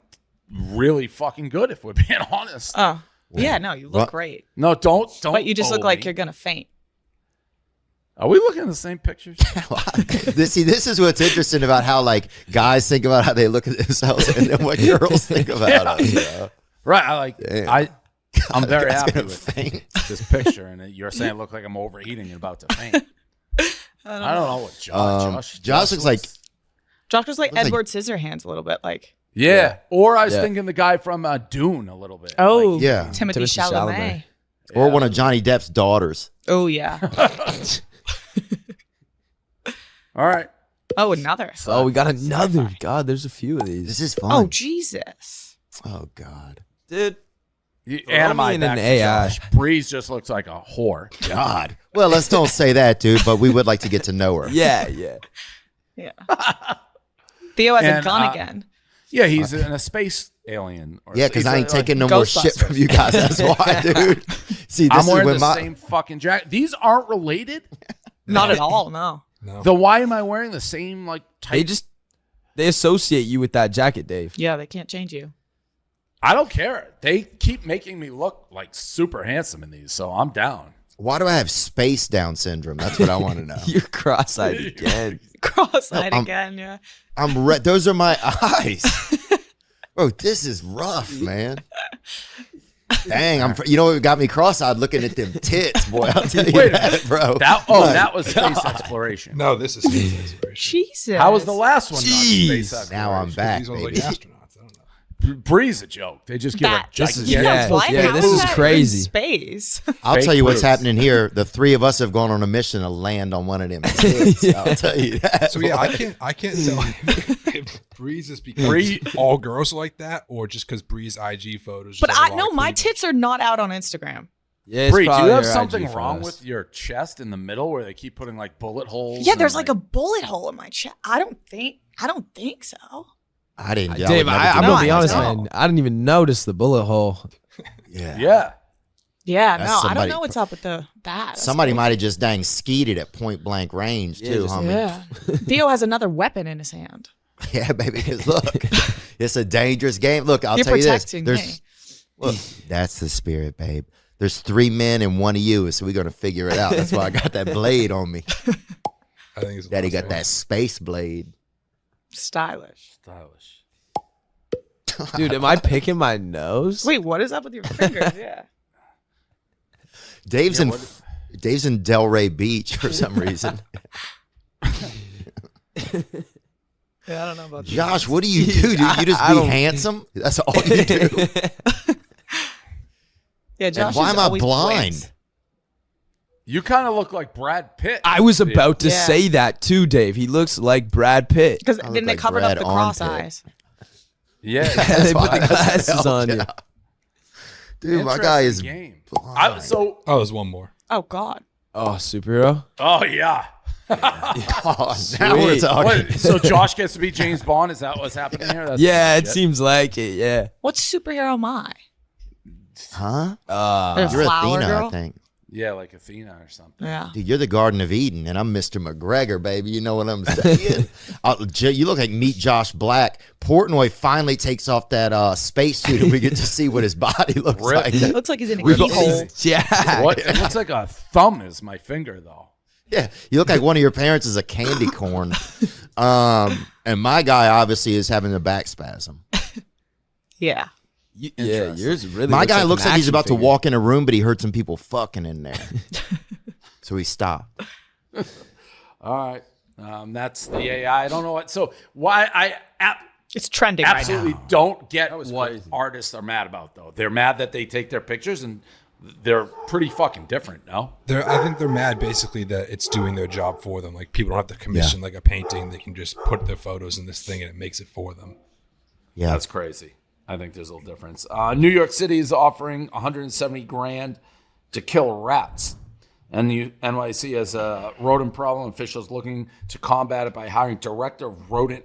really fucking good if we're being honest. Oh, yeah, no, you look What? great. No, don't. But you just look owe like me. you're gonna faint. Are we looking at the same pictures? this is what's interesting about how like guys think about how they look at themselves and then what girls think about us. Bro. Right. I like. Damn. I'm very Guy's happy gonna with faint. this picture, and you're saying I look like I'm overheating and about to faint. I don't know what Josh looks like Josh was like Looks like- Edward Scissorhands a little bit, like Yeah. Or I was Yeah. thinking the guy from Dune a little bit. oh Like, yeah. Timothy Timothy Chalamet. Chalamet. or one of Johnny Depp's daughters. Oh yeah. all right. Oh, another. Oh, we got another. God, there's a few of these. This is fun. Oh Jesus. Oh God. Dude. You Throw me anime in back an to AI. Josh. Breeze just looks like a whore. God. Well, let's don't say that, dude. But we would like to get to know her. Yeah, yeah. Yeah. Theo has a And, gun again. Yeah, he's in a space alien. Or Yeah, because I ain't like- taking no more shit Ghostbusters. from you guys. That's why, dude. See, this I'm is wearing when the same fucking jacket. These aren't related. Not at all. No. No. Then why am I wearing the same like type? They associate you with that jacket, Dave. Yeah, they can't change you. I don't care. They keep making me look like super handsome in these, so I'm down. Why do I have space down syndrome? That's what I want to know. You're cross-eyed again. Cross-eyed I'm- again. Yeah. I'm red. Those are my eyes. Bro, this is rough, man. Dang, you know what got me cross-eyed looking at them tits, boy. I'll tell you Wait a that, bro. That was space exploration. No, this is space exploration. Jesus. How was the last one? Not Jeez. space exploration? Now I'm back, These ones like baby. astronauts. I don't know. Breeze a joke. They just give That- a This is- gigantic. yeah, Life? yeah, How this is is that in crazy. Space. I'll Fake tell you what's boobs. happening here. The three of us have gone on a mission to land on one of them tits. I'll tell you that. So yeah, boy. I can't tell if Breeze is because all girls are like that, or just because Breeze IG photos. just But have a I lot no, of my cleavage. tits are not out on Instagram. Yeah, it's Bree, do you probably have your something IG wrong photos. with your chest in the middle where they keep putting like bullet holes? Yeah, and, there's like a bullet hole in my chest. I don't think so. I didn't. I Dave, would never I'm do gonna that. be honest, No. man. I didn't even notice the bullet hole. Yeah. Yeah. Yeah, That's no, I somebody- don't know what's up with that. That's Somebody weird. might have just dang skeeted at point blank range Yeah, too, just- homie. Yeah. Theo has another weapon in his hand. Yeah, baby. Because look, it's a dangerous game. Look, I'll You're tell you this. protecting There's, me. look, that's the spirit, babe. There's 3 men and 1 of you, so we're gonna figure it out. That's why I got that blade on me. I think it's the Daddy last got one. that space blade. Stylish. Stylish. Dude, am I picking my nose? Wait, what is up with your fingers? Yeah. Dave's in Delray Beach for some reason. Yeah, I don't know about that. Josh, what do you do? Do you just I be don't- handsome? That's all you do. Yeah, Josh. why is am I always blind? blind. You kind of look like Brad Pitt. I was about to Yeah. say that too, Dave. He looks like Brad Pitt. Because I look then they like covered Brad up the Armpit. cross eyes. Yeah. They put why the I glasses said, on you. yeah. Dude, my guy is Interesting game. blind. So, Oh, there's one more. Oh God. Oh, superhero? oh yeah. Oh, now we're Sweet. talking. What, so Josh gets to be James Bond. Is that what's happening here? That's Yeah, it shit. seems like it. Yeah. What superhero am I? Huh? A You're flower Athena, girl? I think. Yeah, like Athena or something. Yeah. Dude, you're the Garden of Eden, and I'm Mr. McGregor, baby. You know what I'm saying? You look like Meet Josh Black. Portnoy finally takes off that spacesuit, and we get to see what his body looks Really? like. It looks like he's in a We've keyhole. Yeah. What? It looks like a thumb is my finger though. Yeah, you look like one of your parents is a candy corn. And my guy obviously is having a back spasm. Yeah. Yeah, yours really My guy an looks like he's action about to figure. walk in a room, but he heard some people fucking in there. So he stopped. All right. That's the AI. I don't know what. So why It's trending right now. absolutely don't get what artists are mad about though. They're mad that they take their pictures and they're pretty fucking different. No. I think they're mad basically that it's doing their job for them. Like people don't have to commission like a painting; they can just put their photos in this thing and it makes it for them. Yeah. That's crazy. I think there's a little difference. New York City is offering 170 grand to kill rats. And the NYC has a rodent problem. Officials looking to combat it by hiring director of rodent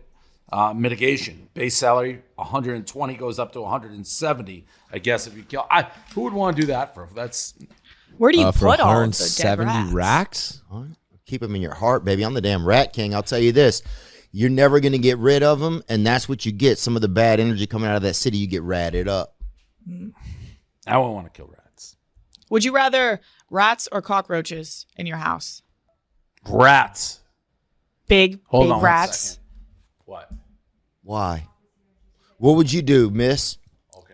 mitigation. Base salary 120 goes up to 170. I guess if you kill, who would want to do that for? That's Where do you For put all of the dead 170 rats? racks? Keep them in your heart, baby. I'm the damn rat king. I'll tell you this. You're never going to get rid of them, and that's what you get. Some of the bad energy coming out of that city, you get ratted up. I won't want to kill rats. Would you rather rats or cockroaches in your house? Rats. Big Hold on one rats. second. What? Why? What would you do, miss?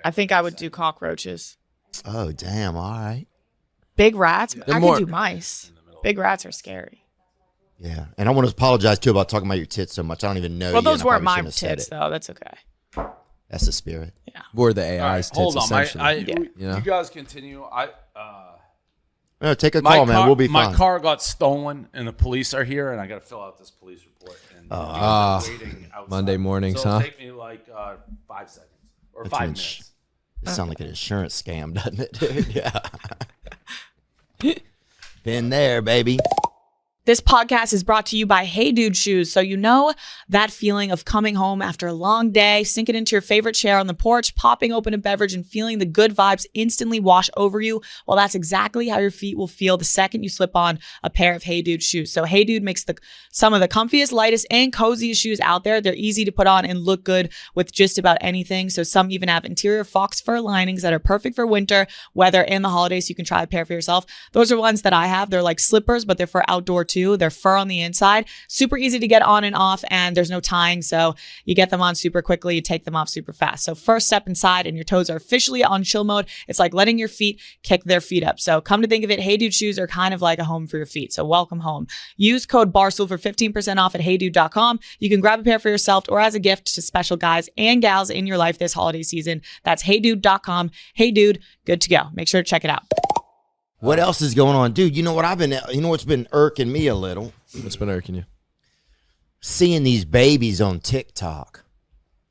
I think I would do cockroaches. Oh, damn. All right. Big rats. I more- could do mice. Big rats are scary. Yeah. And I want to apologize, too, about talking about your tits so much. I don't even know Well, you, those and I weren't probably my shouldn't have said tits, it. though. That's okay. That's the spirit. We're the All right, AI's tits, hold on. essentially. Yeah. You guys continue. No, take a My call, man. car- We'll be My fine. car got stolen, and the police are here, and I got to fill out this police report. And waiting outside. Monday mornings, so huh? It'll take me like 5 seconds or 5 minutes. It sounds like an insurance scam, doesn't it, dude? Yeah. Been there, baby. This podcast is brought to you by Hey Dude Shoes. So you know that feeling of coming home after a long day, sinking into your favorite chair on the porch, popping open a beverage and feeling the good vibes instantly wash over you? Well, that's exactly how your feet will feel the second you slip on a pair of Hey Dude shoes. So Hey Dude makes some of the comfiest, lightest, and coziest shoes out there. They're easy to put on and look good with just about anything. So some even have interior fox fur linings that are perfect for winter, weather, and the holidays. So you can try a pair for yourself. Those are ones that I have. They're like slippers, but they're for outdoor too. They're fur on the inside, super easy to get on and off, and there's no tying. So you get them on super quickly, you take them off super fast. So first step inside and your toes are officially on chill mode. It's like letting your feet kick their feet up. So come to think of it, Hey Dude shoes are kind of like a home for your feet. So welcome home. Use code BARSTOOL for 15% off at heydude.com. You can grab a pair for yourself or as a gift to special guys and gals in your life this holiday season. That's heydude.com. Hey Dude, good to go. Make sure to check it out. What else is going on? Dude, you know what's been irking me a little? What's been irking you? Seeing these babies on TikTok.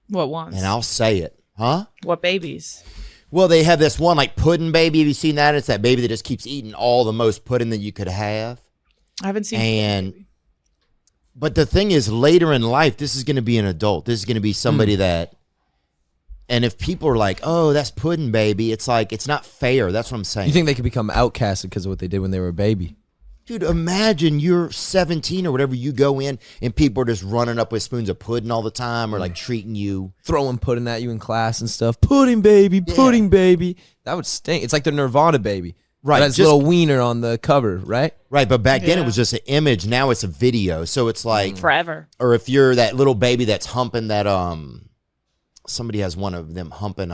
What ones? And I'll say it. Huh? What babies? Well, they have this one like pudding baby. Have you seen that? It's that baby that just keeps eating all the most pudding that you could have. I haven't seen And but the thing is, later in life, this is going to be an adult. This is going to be somebody that, and if people are like, oh, that's pudding baby, it's like, it's not fair. That's what I'm saying. You think they could become outcasted because of what they did when they were a baby? Dude, imagine you're 17 or whatever, you go in and people are just running up with spoons of pudding all the time or like treating you. Throwing pudding at you in class and stuff. Pudding baby, pudding baby. That would stink. It's like the Nirvana baby. Right. It has little wiener on the cover, right? Right, but back then it was just an image. Now it's a video. So it's like forever. Or if you're that little baby that's humping that somebody has one of them humping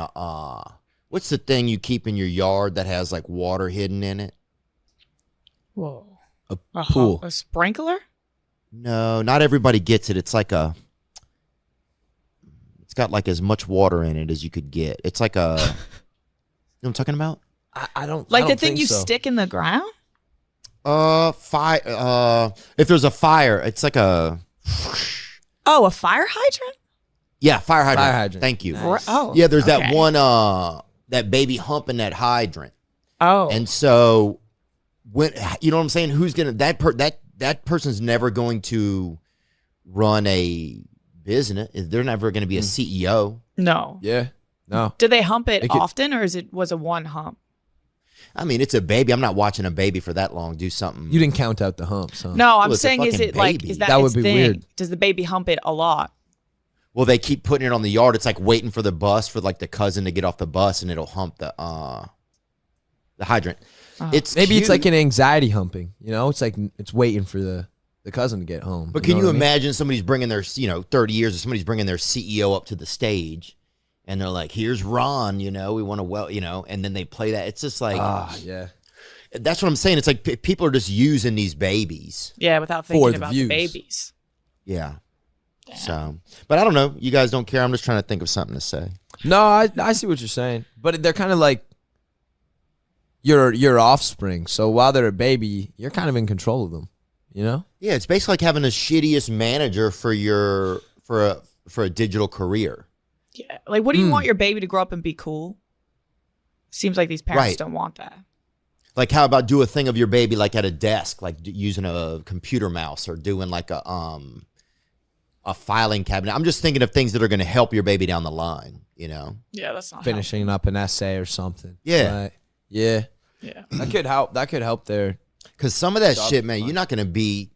what's the thing you keep in your yard that has like water hidden in it? Whoa. A pool. A sprinkler? No, not everybody gets it. It's like it's got like as much water in it as you could get. It's like a, you know what I'm talking about? I don't Like I the don't thing think you so. stick in the ground? Fire. If there's a fire, it's like a. Oh, a fire hydrant? Yeah, fire hydrant. Fire hydrant. Thank you. Nice. Oh. Yeah, there's that okay. one that baby humping that hydrant. Oh. And so when you know what I'm saying, who's gonna that person's never going to run a business. They're never going to be a CEO. No. Yeah. No. Do they hump it It could- often, or was it one hump? I mean, it's a baby. I'm not watching a baby for that long do something. You didn't count out the humps, huh? No, I'm Well, it's a saying, is fucking it like, baby. is that That would its be thing? weird. Does the baby hump it a lot? Well, they keep putting it on the yard. It's like waiting for the bus for like the cousin to get off the bus, and it'll hump the hydrant. It's Maybe it's cute. like an anxiety humping. You know, it's like it's waiting for the cousin to get home. But can know you what I mean? imagine somebody's bringing their 30 years, or somebody's bringing their CEO up to the stage, and they're like, "Here's Ron, we want to and then they play that. It's just like, Yeah. that's what I'm saying. It's like people are just using these babies. Yeah, without For thinking the about views. the babies. Yeah. So, but I don't know. You guys don't care. I'm just trying to think of something to say. No, I see what you're saying, but they're kind of like your offspring. So while they're a baby, you're kind of in control of them. You know? Yeah, it's basically like having the shittiest manager for a digital career. Yeah. Like, what do you want your baby to grow up and be cool? Seems like these parents Right. don't want that. Like, how about do a thing of your baby like at a desk, like using a computer mouse, or doing like a filing cabinet. I'm just thinking of things that are going to help your baby down the line. Yeah, that's not Finishing up an essay or something. Yeah. Right. Yeah. helpful. Yeah. That could help. That could help there. Because some of that Job shit, is man, fine. you're not going to beat.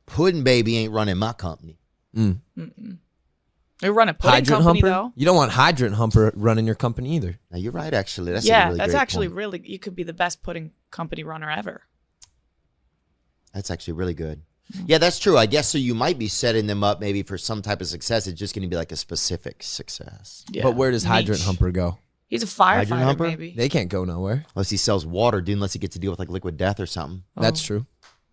Pudding baby ain't running my company. They run a pudding Hydrant company, Humper. though. You don't want Hydrant Humper running your company either. Now you're right. Actually, that's Yeah, a really that's great actually point. really, you could be the best pudding company runner ever. That's actually really good. Yeah, that's true. I guess so. You might be setting them up maybe for some type of success. It's just going to be like a specific success. Yeah. But where does Hydrant Niche. Humper go? He's a Hydrant firefighter, Humper? maybe. They can't go nowhere. Unless he sells water, dude. Unless he gets to deal with like liquid death or something. That's true.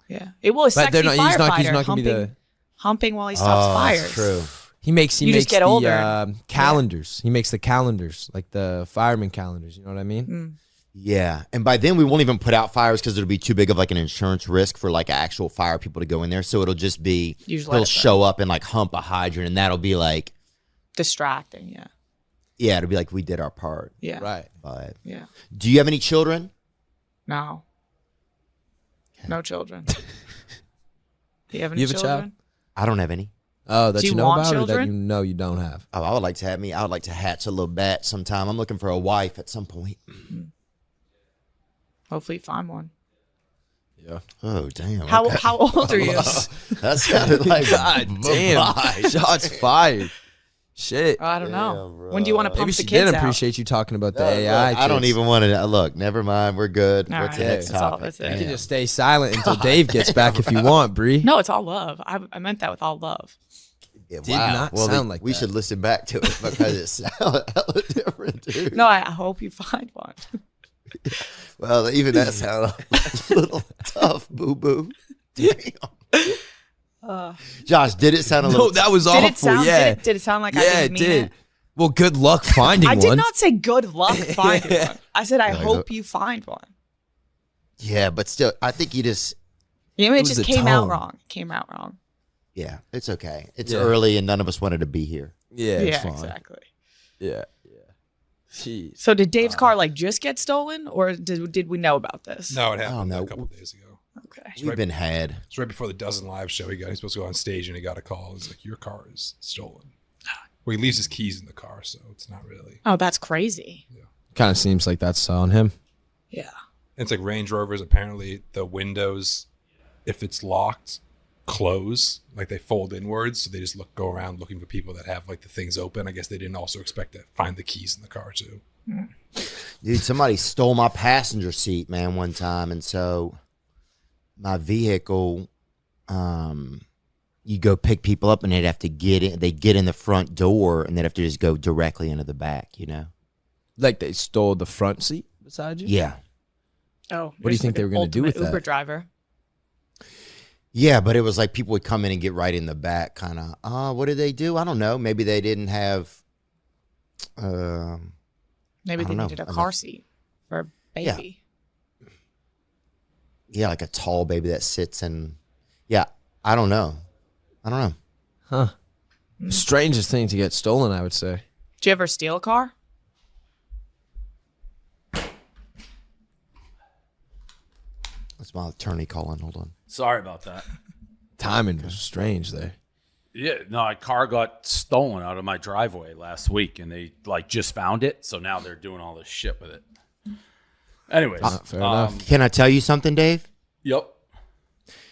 Yeah. It will a But sexy they're not. firefighter He's not going to be the. humping while he stops fires. That's true. He makes. You just get the older. calendars. He makes the calendars, like the fireman calendars. You know what I mean? Yeah, and by then we won't even put out fires because it'll be too big of like an insurance risk for like actual fire people to go in there. So it'll just be Usually let he'll it show up and like hump a hydrant, and that'll be like, Distracting, yeah. yeah, it'll be like we did our part. Yeah. Right. But Yeah. do you have any children? No. No children. Do you have any You have a child? children? I don't have any. Oh, that Do you you know want about or that children? you know you don't have? Oh, I would like to have me. I would like to hatch a little bat sometime. I'm looking for a wife at some point. Hopefully you find one. Yeah. Oh, damn. How okay. how old are you? That sounded like God damn. Shots fired. Shit. I don't know. Damn, bro. When do you want to pump Maybe the she kids did out? appreciate you talking about the Look, AI. I don't kids. even want to look. Never mind. We're good. All What's right, the next that's all- topic? that's it. You can Damn. just stay silent until Dave gets back if you want, Bree. No, it's all love. I meant that with all love. Yeah, Did not sound like we that. should listen back to it because it sounded hella different, dude. No, I hope you find one. Well, even that sounded a little tough, boo boo. Damn. Josh, did it sound a little? No, that was Did awful. it sound? yeah. Did it sound like I Yeah, didn't it mean did. it? Well, good luck finding I one. did not say good luck finding one. I said I No, hope you find one. Yeah, but still, I think you just. You know, it was just the came out tone. wrong. Came out wrong. Yeah, it's okay. It's Yeah. early, and none of us wanted to be here. Yeah, it's Yeah, fine. exactly. Yeah, yeah. Jeez. So did Dave's car like just get stolen, or did we know about this? No, it happened no. a couple days ago. Okay. We've been had. It's right before the Dozen Live show. He was supposed to go on stage and he got a call. It's like, your car is stolen. Well, he leaves his keys in the car, so it's not really. Oh, that's crazy. Kind of seems like that's on him. Yeah. And it's like Range Rovers, apparently the windows, if it's locked, close. Like they fold inwards. So they just go around looking for people that have like the things open. I guess they didn't also expect to find the keys in the car too. Dude, somebody stole my passenger seat, man, one time. And so my vehicle, you go pick people up and they'd have to get in. They get in the front door and they'd have to just go directly into the back, you know? Like they stole the front seat beside you? Yeah. Oh, What do you think they were gonna do with that? Uber driver. Yeah, but it was like people would come in and get right in the back, kind of, what did they do? I don't know. Maybe they didn't have, Maybe I they don't know. needed a car seat for a Yeah. baby. yeah, like a tall baby that sits in. Yeah, I don't know. Huh. Strangest thing to get stolen, I would say. Did you ever steal a car? That's my attorney calling. Hold on. Sorry about that. Timing was strange there. Yeah, no, a car got stolen out of my driveway last week, and they like just found it. So now they're doing all this shit with it. Anyways, Fair enough. Can I tell you something, Dave? Yep.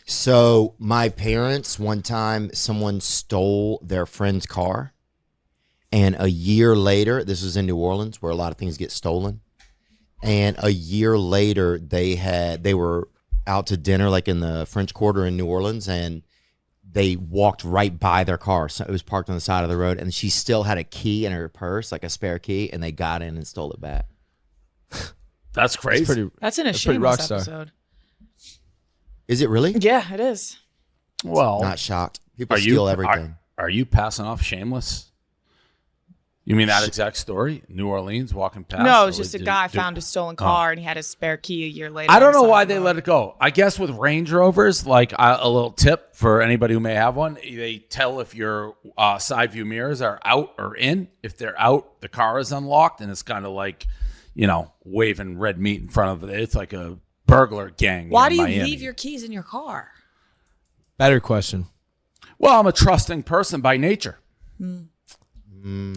So my parents, one time, someone stole their friend's car, and a year later, this was in New Orleans, where a lot of things get stolen. And a year later, they were out to dinner, like in the French Quarter in New Orleans, and they walked right by their car. So it was parked on the side of the road, and she still had a key in her purse, like a spare key, and they got in and stole it back. That's crazy. It's pretty. That's in a That's pretty shameless rock star. episode. Is it really? Yeah, it is. well, Not shocked. People are you steal everything. Are you passing off shameless? You mean that exact story? New Orleans walking past? No, Or it's just a did- guy did- found a stolen car and he had his spare key a year later. I don't know on the why side of they the let road. it go. I guess with Range Rovers, like a little tip for anybody who may have one, they tell if your side view mirrors are out or in. If they're out, the car is unlocked, and it's kind of like, waving red meat in front of it. It's like a burglar gang. Why in do you Miami. leave your keys in your car? Better question. Well, I'm a trusting person by nature.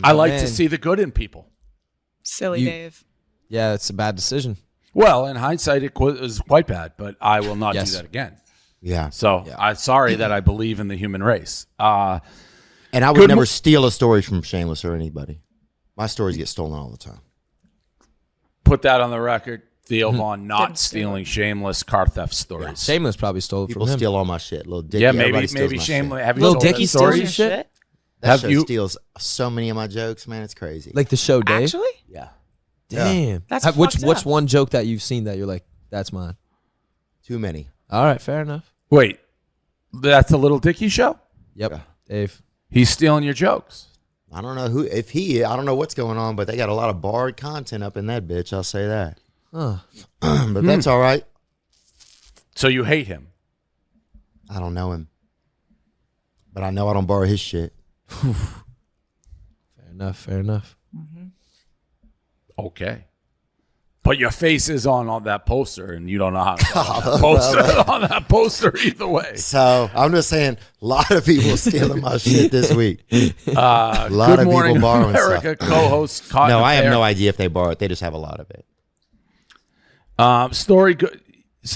I like to man. see the good in people. Silly You- Dave. Yeah, it's a bad decision. Well, in hindsight, it was quite bad, but I will not Yes. do that again. Yeah. So I'm sorry that I believe in the human race. And I would Good never mo- steal a story from Shameless or anybody. My stories get stolen all the time. Put that on the record. Theo Von Didn't not steal stealing shameless car theft stories. Shameless probably stole it People from him. steal all my shit. Little Dicky. Yeah, everybody maybe steals my shameless. shit. Have you Lil told that Dicky story? steals your shit? That Have show you- steals so many of my jokes, man. It's crazy. Like the show, Dave. Actually? yeah. Damn. That's What's fucked up. one joke that you've seen that you're like, that's mine? Too many. All right, fair enough. Wait, that's a Little Dicky show? Yep, Yeah. Dave. He's stealing your jokes. I don't know I don't know what's going on, but they got a lot of barred content up in that bitch. I'll say that. Huh. But that's all right. So you hate him. I don't know him. But I know I don't borrow his shit. Fair enough. Fair enough. Okay. But your face is on that poster, and you don't know how to get on that poster either way. So I'm just saying, a lot of people stealing my shit this week. A lot Good of Morning people borrowing America stuff. co-host caught No, in a I have fair. no idea if they borrow it. They just have a lot of it.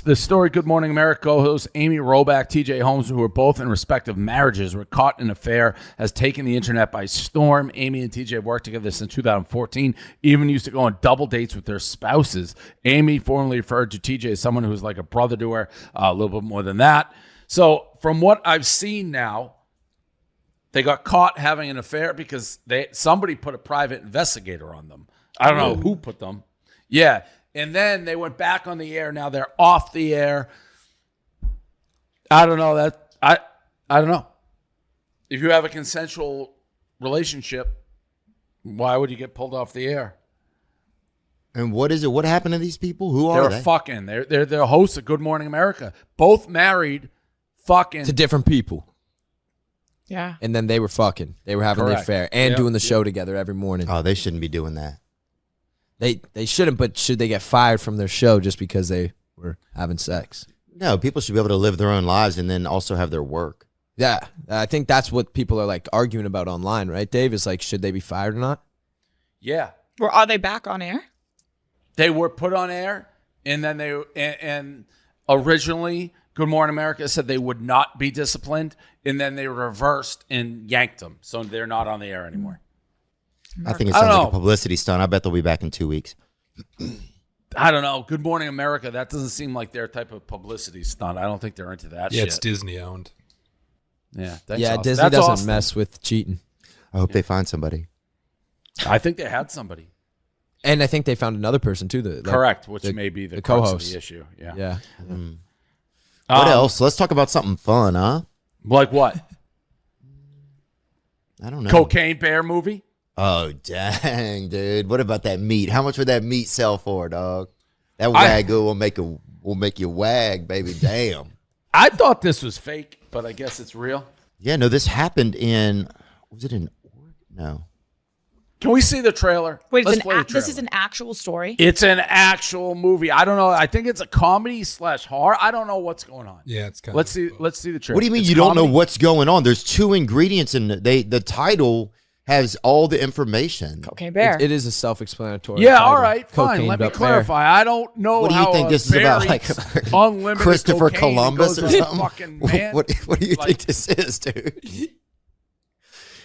The story Good Morning America co-hosts Amy Robach, TJ Holmes, who are both in respective marriages, were caught in an affair, has taken the internet by storm. Amy and TJ have worked together since 2014, even used to go on double dates with their spouses. Amy formerly referred to TJ as someone who's like a brother to her, a little bit more than that. So from what I've seen now, they got caught having an affair because somebody put a private investigator on them. I don't know who put them. Yeah. And then they went back on the air. Now they're off the air. I don't know that. I don't know. If you have a consensual relationship, why would you get pulled off the air? And what is it? What happened to these people? Who They are were they? fucking. They're the hosts of Good Morning America. Both married, fucking. To different people. Yeah. And then they were fucking. They were having the Correct. affair and Yep, doing the show together every morning. Oh, they shouldn't be doing that. They shouldn't, but should they get fired from their show just because they were having sex? No, people should be able to live their own lives and then also have their work. Yeah, I think that's what people are like arguing about online, right, Dave? Is like, should they be fired or not? Yeah. Or are they back on air? They were put on air, and then and originally Good Morning America said they would not be disciplined, and then they reversed and yanked them, so they're not on the air anymore. I think it I sounds don't like a know. publicity stunt. I bet they'll be back in 2 weeks. I don't know. Good Morning America, that doesn't seem like their type of publicity stunt. I don't think they're into that Yeah, shit. it's Disney owned. Yeah, that's Yeah, awesome. Disney That's doesn't awesome. mess with cheating. I hope they find somebody. I think they had somebody. And I think they found another person too. Correct, which the- may be the the crux of co-host. the issue. Yeah. Yeah. What else? Let's talk about something fun, huh? Like what? I don't know. Cocaine Bear movie? Oh, dang, dude. What about that meat? How much would that meat sell for, dog? That wagyu will make you wag, baby. Damn. I thought this was fake, but I guess it's real. Yeah, no, this happened in, was it in Oregon? No. Can we see the trailer? Wait, Let's play the this is trailer. an actual story? It's an actual movie. I don't know. I think it's a comedy / horror. I don't know what's going on. Yeah, it's kind Let's see the trailer. What do you mean It's you don't know comedy. what's going on? There's two ingredients in it. The title has all the information. Cocaine Bear. It is a self-explanatory. Yeah, title. all right, fine. Cocaine Let me Bear. clarify. I don't know What do you how think a this is about, bear like eats unlimited Christopher cocaine and Columbus goes or to something? fucking man. What do you Like- think this is, dude?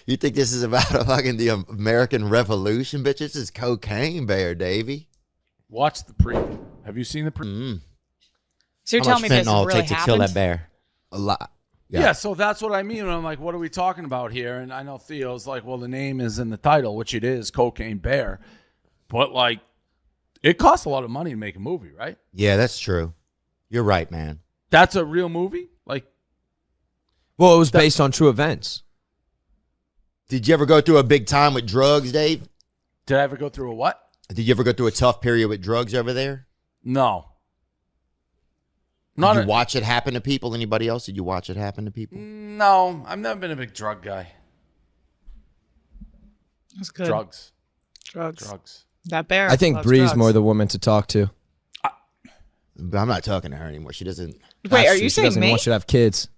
You think this is about the American Revolution, bitch? This is Cocaine Bear, Davey. Watch the preview. Have you seen the preview? So you're How telling much me this fentanyl it really take to happened? kill that bear? A lot. Yeah. So that's what I mean. And I'm like, what are we talking about here? And I know Theo's like, well, the name is in the title, which it is, Cocaine Bear. But like, it costs a lot of money to make a movie, right? Yeah, that's true. You're right, man. That's a real movie? Like, Well, it was based on true events. Did you ever go through a big time with drugs, Dave? did I ever go through a what? Did you ever go through a tough period with drugs over there? No. Did you watch it happen to people? Anybody else? Did you watch it happen to people? No, I've never been a big drug guy. That's good. Drugs. Drugs. That bear. I think loves Bree's drugs. more the woman to talk to. But I'm not talking to her anymore. She doesn't. Wait, are She you saying doesn't me? want you to have kids.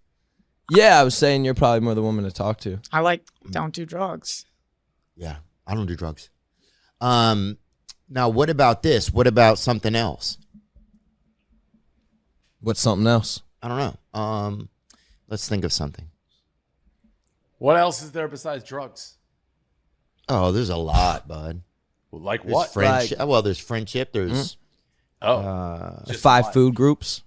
Yeah, I was saying you're probably more the woman to talk to. I like don't do drugs. Yeah, I don't do drugs. Now, what about this? What about something else? What's something else? I don't know. Let's think of something. What else is there besides drugs? Oh, there's a lot, bud. Like There's what? friendship. Well, there's friendship. There's Oh. The Just 5 one. food groups.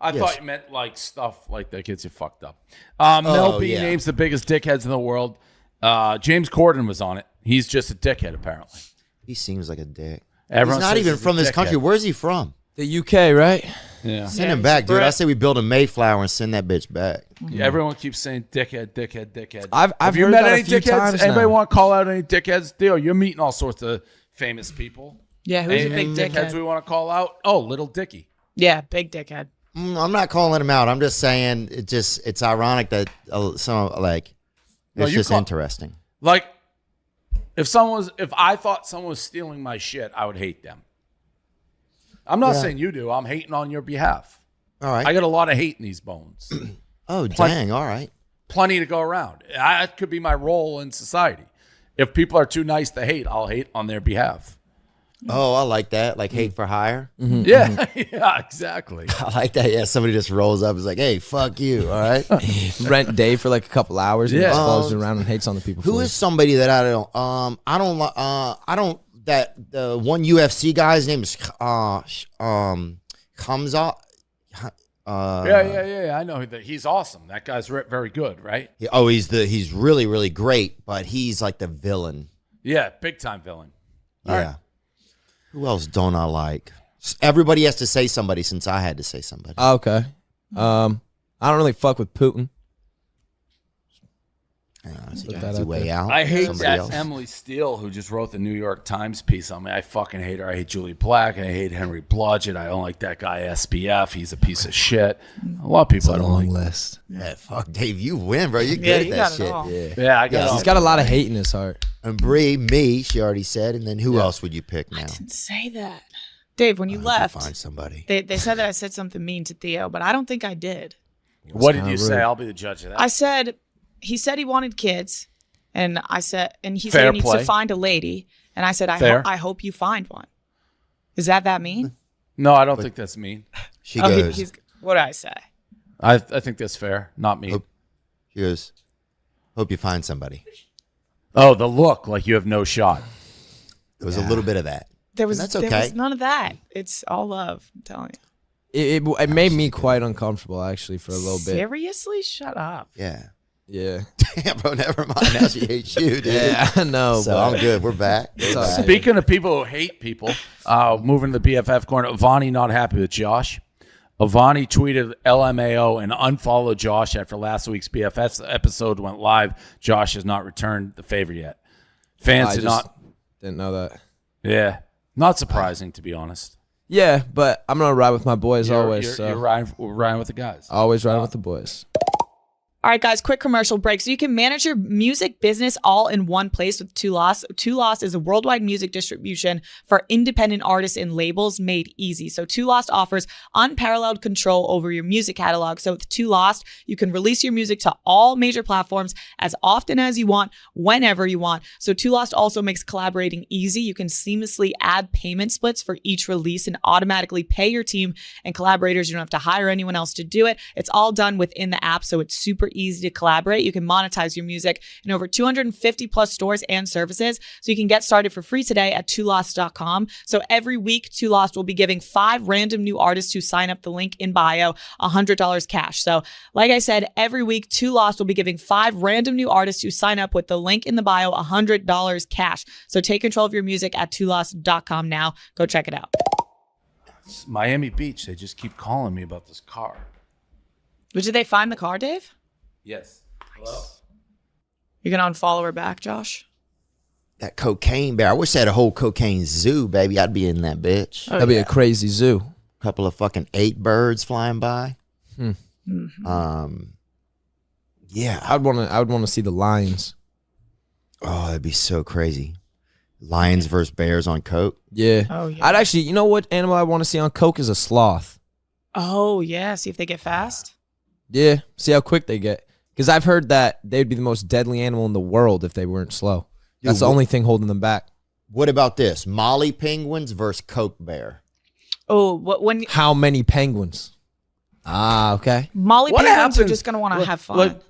I Yes. thought you meant like stuff like that gets you fucked up. Mel B yeah. names the biggest dickheads in the world. James Corden was on it. He's just a dickhead, apparently. he seems like a dick. Everyone he's not says even he's a from this dickhead. country. Where's he from? The UK, right? Yeah. Send Yeah, him he's back, a dude. I Brit. say we build a Mayflower and send that bitch back. Yeah, everyone keeps saying dickhead, dickhead, dickhead. I've Have you heard met that a any few dickheads? times Anybody now. want to call out any dickheads? Theo, you're meeting all sorts of famous people. Yeah, who's Any a big dickheads dickhead? we want to call out? Oh, Little Dicky. Yeah, big dickhead. I'm not calling him out. I'm just saying it's ironic that some like No, it's you just call- interesting. Like, if I thought someone was stealing my shit, I would hate them. I'm not saying you do. I'm hating on your behalf. All right. I got a lot of hate in these bones. Oh, dang. All right. Plenty to go around. That could be my role in society. If people are too nice to hate, I'll hate on their behalf. Oh, I like that. Like hate for hire. Yeah, yeah, exactly. I like that. Yeah, somebody just rolls up and is like, hey, fuck you. All right. Rent Dave for like a couple hours and Yeah. just follows around and hates on the people. Who for is it. somebody that I don't, that the one UFC guy's name is, Hamza. Yeah. I know that he's awesome. That guy's very good, right? He's really, really great, but he's like the villain. Yeah, big time villain. All Yeah. right. Who else don't I like? Everybody has to say somebody since I had to say somebody. Okay. I don't really fuck with Putin. So Put that that's out a way there. out. I hate Somebody that else. Emily Steele who just wrote the New York Times piece on me. I fucking hate her. I hate Julie Black. I hate Henry Blodgett. I don't like that guy SBF. He's a piece of shit. A lot of people I don't like. list. Yeah, fuck, Dave, you win, bro. You're good Yeah, at you that got it shit. all. Yeah. Yeah, I got He's got a lot of hate in his heart. And Bree, me, she already said, and then who else would you pick now? Didn't say that. Dave, when you Find left, somebody. they said that I said something mean to Theo, but I don't think I did. What did kinda you say? rude. I'll be the judge of that. I said he said he wanted kids, and I said, and he Fair said he needs play. to find a lady, and I said Fair. I hope you find one. Is that mean? No, I don't think that's mean. She Oh, goes, what did I say? I think that's fair. Not me. Hope- she goes, hope you find somebody. Oh, the look like you have no shot. There was a little bit of that. There was That's there okay. was none of that. It's all love. I'm telling you. It made me quite uncomfortable actually for a little bit. Seriously, shut up. Yeah. Yeah. Damn, bro, never mind. Now she hates you, dude. Yeah, I know. So but I'm good. We're back. We're all back. right. Speaking of people who hate people, moving to the BFF corner, Avani not happy with Josh. Avani tweeted LMAO and unfollowed Josh after last week's BFFs episode went live. Josh has not returned the favor yet. Fans I did just not. didn't know that. Yeah, not surprising to be honest. Yeah, but I'm gonna ride with my boys always. You're, So you're riding with the guys. always riding with the boys. All right, guys, quick commercial break. So you can manage your music business all in one place with Two Lost. Two Lost is a worldwide music distribution for independent artists and labels made easy. So Two Lost offers unparalleled control over your music catalog. So with Two Lost, you can release your music to all major platforms as often as you want, whenever you want. So Two Lost also makes collaborating easy. You can seamlessly add payment splits for each release and automatically pay your team and collaborators. You don't have to hire anyone else to do it. It's all done within the app, so it's super easy to collaborate. You can monetize your music in over 250 plus stores and services. So you can get started for free today at twolost.com. So every week, Two Lost will be giving 5 random new artists who sign up the link in bio $100 cash. So like I said, every week, Two Lost will be giving 5 random new artists who sign up with the link in the bio $100 cash. So take control of your music at twolost.com now. Go check it out. It's Miami Beach. They just keep calling me about this car. But did they find the car, Dave? Yes. Hello? You're going to unfollow her back, Josh? That cocaine bear. I wish I had a whole cocaine zoo, baby. I'd be in that bitch. Oh, That'd be a crazy zoo. Couple of fucking 8 birds flying by. Yeah. I would want to see the lions. Oh, that'd be so crazy. Lions versus bears on coke. Yeah. Oh, yeah. I'd actually, you know what animal I want to see on coke is a sloth. Oh, yeah. See if they get fast. Yeah. See how quick they get. Because I've heard that they'd be the most deadly animal in the world if they weren't slow. That's the only thing holding them back. What about this? Molly penguins versus coke bear. Oh, when How many penguins? Ah, okay. Molly What penguins are happens- just going to want to have fun. Like,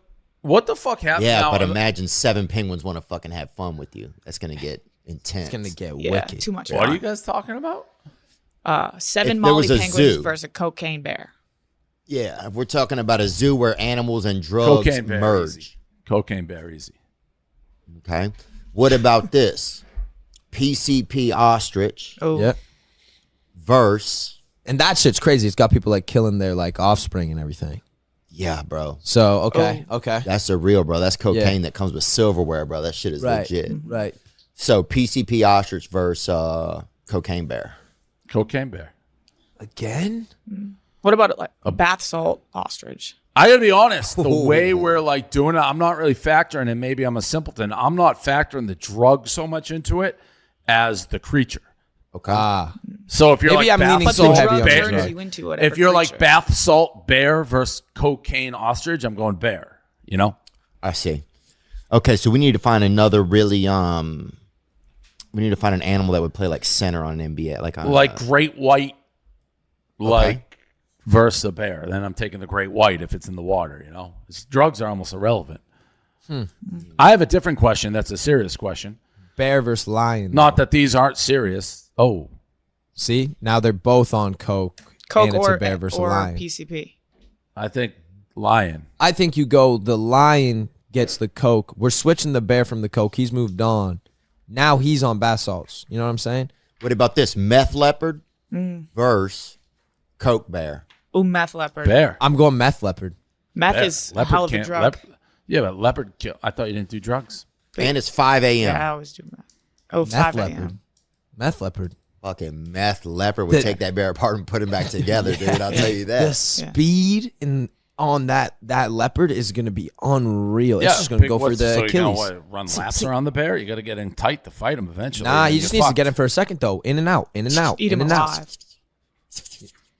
what the fuck happened? Yeah, now? but imagine 7 penguins want to fucking have fun with you. That's going to get intense. It's going to get yeah, wicked. too much What are fun. you guys talking about? 7 If there Molly was a penguins zoo. versus a cocaine bear. Yeah, if we're talking about a zoo where animals and drugs Cocaine bear, merge. easy. Cocaine bear, easy. Okay. What about this? PCP ostrich Oh, Yep. versus, And that shit's crazy. It's got people like killing their like offspring and everything. yeah, bro. So, okay. Okay. That's a real, bro. That's cocaine Yeah. that comes with silverware, bro. That shit is Right. legit. Right. So PCP ostrich versus cocaine bear. Cocaine bear. Again? What about like a bath salt ostrich? I gotta be honest. The way we're like doing it, I'm not really factoring, and maybe I'm a simpleton. I'm not factoring the drug so much into it as the creature. Okay. Ah. So if you're Maybe like I'm bath leaning salt so heavy on bear, the turns drug. you into whatever if you're like creature. bath salt bear versus cocaine ostrich, I'm going bear. You know, I see. Okay, so we need to find another really we need to find an animal that would play like center on an NBA, like on like great white, like versus a bear. Then I'm taking the great white if it's in the water. You know, drugs are almost irrelevant. I have a different question. That's a serious question. Bear versus lion. Not that these aren't serious. Oh, See, now they're both on coke. Coke and it's or, a bear versus or lion. PCP. I think lion. I think you go. The lion gets the coke. We're switching the bear from the coke. He's moved on. Now he's on bath salts. You know what I'm saying? What about this meth leopard versus coke bear? Ooh, meth leopard. Bear. I'm going meth leopard. Meth Bear. is a hell of a can't- drug. yeah, but leopard kill. I thought you didn't do drugs. And it's 5 a.m. Yeah, I always do meth. Oh, Meth 5 leopard. a.m. Meth leopard. Fucking meth leopard would take that bear apart and put him back together, dude. I'll tell you The that. speed on that leopard is going to be unreal. It's just going to big- go for what's- the so Achilles. You know, run laps around the bear. You got to get in tight to fight him eventually. Nah, and he then just you're needs to fucked. get him for a second though. In and out, in and out, Eat in him and out. alive.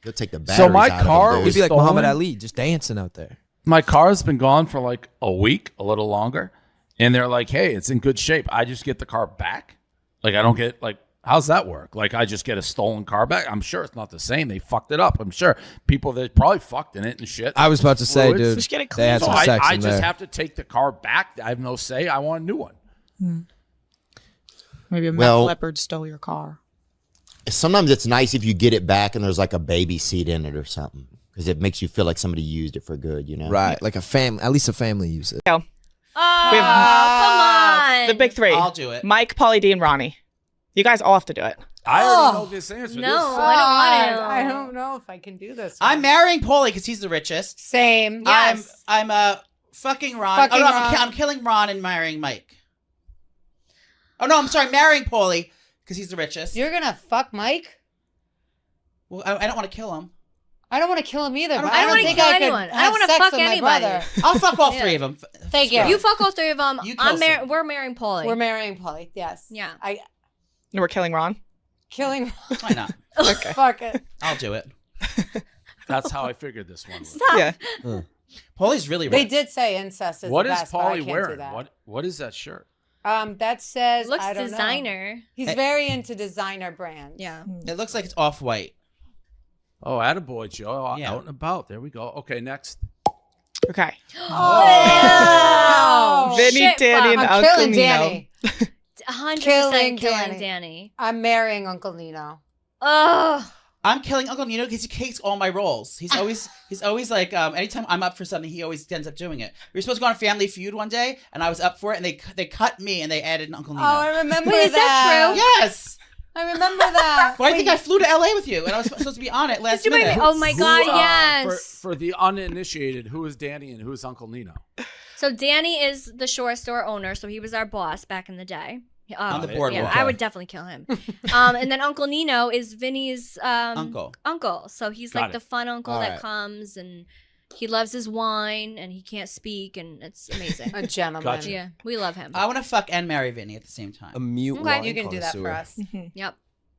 He'll take the batteries So my out of car him, was dude. He'd be like Stolen? Muhammad Ali, just dancing out there. My car's been gone for like a week, a little longer, and they're like, "Hey, it's in good shape." I just get the car back. Like I don't get like. How's that work? Like I just get a stolen car back? I'm sure it's not the same. They fucked it up. I'm sure people that probably fucked in it and shit. I was about to say, Fluids. dude, Just get it they had cleaned. some So sex I in just there. have to take the car back. I have no say. I want a new one. Maybe a meth Well- leopard stole your car. Sometimes it's nice if you get it back and there's like a baby seat in it or something, because it makes you feel like somebody used it for good, you know? Right, like a family, at least a family use it. Go. Oh, We come on. The big three. I'll do it. Mike, Pauly D, and Ronnie. You guys all have to do it. I already know this answer. No, This- I don't want to. I don't know if I can do this. I'm one. marrying Paulie because he's the richest. Same. Yes. I'm fucking Ron. Fucking oh no, Ron. I'm killing Ron and marrying Mike. Oh no, I'm sorry, marrying Paulie because he's the richest. You're gonna fuck Mike? Well, I don't want to kill him. I don't want to kill him either. But I I don't don't wanna think kill I could anyone. I don't have wanna sex fuck with my anybody. brother. I'll fuck all Yeah. three of them. Thank you. You fuck all three of them. You kill some. We're marrying Paulie. We're marrying Polly. Yes. Yeah. I No, we're killing Ron. killing. Why not? Okay. Fuck it. I'll do it. That's how I figured this one. Was. Stop. Yeah. Paulie's really They rich. did say incest is What the is best, but I Paulie can't do wearing? that. What is that shirt? That says It looks I don't know. designer. He's very into designer brands. Yeah. It looks like it's off white. Oh, attaboy, Joe. Yeah. Out and about. There we go. Okay, next. Okay. Oh, Vinny, shit, Danny, fuck. and I'm Uncle killing Nino. Danny. 100% Killing killing Danny. Danny. I'm marrying Uncle Nino. Oh, I'm killing Uncle Nino because he takes all my roles. He's always like, anytime I'm up for something, he always ends up doing it. We were supposed to go on Family Feud one day, and I was up for it, and they cut me and they added an Uncle Nino. Oh, I remember Wait, is that true? Yes. I remember that. Well, I think I flew to LA with you, and I was supposed to be on it last did you minute. oh my God, Who, yes. For the uninitiated, who is Danny and who is Uncle Nino? So Danny is the shore store owner, so he was our boss back in the day. On the Okay. boardwalk. Yeah, I would definitely kill him. And then Uncle Nino is Vinny's uncle. So he's Got like it. the fun uncle All that right. comes and he loves his wine and he can't speak and it's amazing. A gentleman. Gotcha. Yeah, we love him. I want to fuck and marry Vinny at the same time. A mute. Okay. wine You can do that for connoisseur. us. Yep.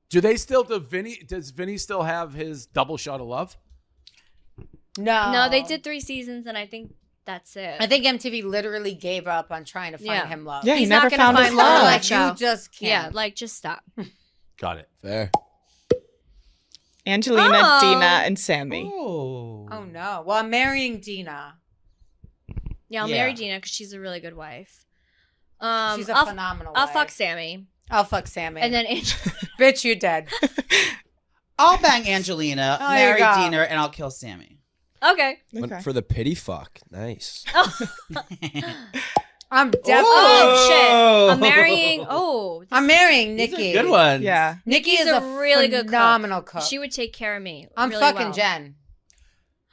Do they still does Vinny still have his double shot of love? No. No, they did 3 seasons and I think that's it. I think MTV literally gave up on trying to find Yeah. him love. Yeah, he He's never not gonna found his find love love. on that show. You just yeah, can't. like just stop. Got it. Fair. Angelina, Oh. Dina, and Sammy. Oh. Oh no. Well, I'm marrying Dina. Yeah, I'll Yeah. marry Gina because she's a really good wife. She's a I'll, phenomenal I'll wife. fuck Sammy. I'll fuck Sammy. And then bitch, you dead. I'll bang Angelina, Oh, there you marry go. Dina, and I'll kill Sammy. okay. Okay. For the pity fuck. Nice. I'm definitely. Oh shit! I'm marrying. Oh, I'm marrying Nikki. Good one. Yeah. Nikki Nikki's is a really good phenomenal cook. cook. She would take care of me. I'm really fucking well. Jen.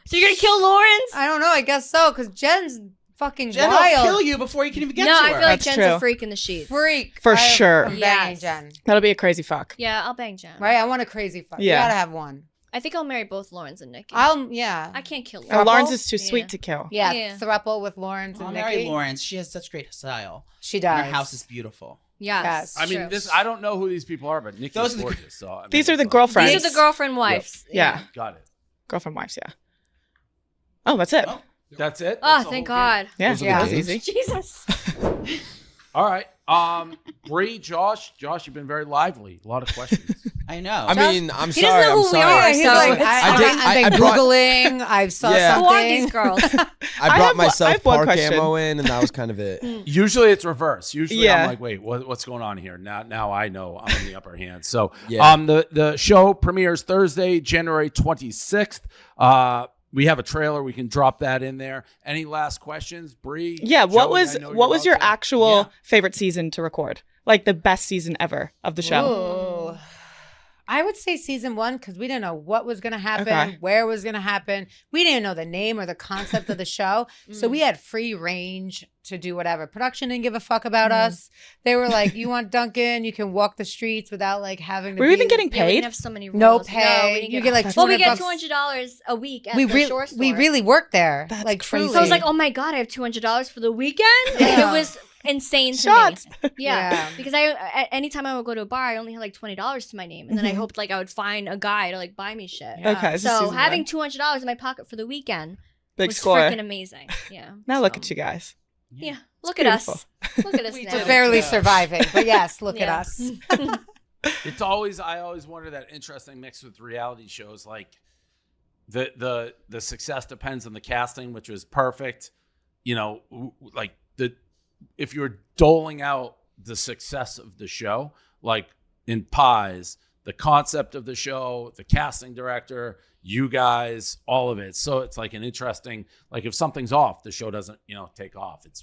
So you're gonna kill Lawrence? I don't know. I guess so, because Jen's fucking Jen will wild. kill you before you can even get No, to I her. feel like That's Jen's true. a freak in the sheets. Freak. For sure. I'm banging Yes. Jen. That'll be a crazy fuck. Yeah, I'll bang Jen. Right? I want a crazy fuck. Yeah. You gotta have one. I think I'll marry both Lawrence and Nikki. Yeah. I can't kill Oh, Lawrence. Lawrence is too Yeah. sweet to kill. Yeah. Yeah. Thruple with Lawrence I'll and marry Nikki. Lawrence. She has such great style. She And does. her house is beautiful. Yes. Yes. I mean, true. I don't know who these people are, but Nikki's Those are the- gorgeous. So I mean, These are the it's girlfriends. These are the girlfriend wives. Yeah. Got it. Girlfriend wives, yeah. Oh, that's it. Oh. That's it. Oh, That's the thank whole God. Yeah, Those are yeah, the that's games. easy. Jesus. game. All right. Bree, Josh, you've been very lively. A lot of questions. I know. I mean, I'm He sorry. doesn't know I'm who we sorry. are, He's so like, it's I've fine. been I brought- Googling. I saw Yeah. Who are these something. girls? I I brought have myself one park question. ammo in, and that was kind of it. Usually it's reverse. Usually Yeah. I'm like, wait, what's going on here? Now I know I'm in the upper hand. So Yeah. the show premieres Thursday, January 26th. We have a trailer. We can drop that in there. Any last questions, Bree? Yeah, what Joey, was I know what you're was your about to- actual Yeah. favorite season to record? Like the best season ever of the show? Ooh. I would say season 1 because we didn't know what was going to happen, Okay. where it was going to happen. We didn't know the name or the concept of the show. So we had free range to do whatever. Production didn't give a fuck about us. They were like, you want Dunkin', you can walk the streets without like having to Were be you even getting Yeah, we paid? didn't have so many rules. no we pay. didn't You get, get like well, we get $200 $200 a week at we the shore store. we really worked there. That's like crazy. truly. So I was like, oh my God, I have $200 for the weekend? Yeah. It was insane to Shots. me. Yeah. Yeah. Because anytime I would go to a bar, I only had like $20 to my name. And then I hoped like I would find a guy to like buy me shit. Yeah. Okay, So season having one. $200 in my pocket for the weekend Big was score. freaking amazing. Yeah. Now look at you guys. Yeah. Look at us. beautiful. Look at us We now. did it. barely Yeah. surviving. But yes, look Yeah. at us. I always wonder that interesting mix with reality shows. Like the success depends on the casting, which was perfect. You know, like if you're doling out the success of the show, like in Pies, the concept of the show, the casting director, you guys, all of it. So it's like an interesting, like if something's off, the show doesn't, take off. It's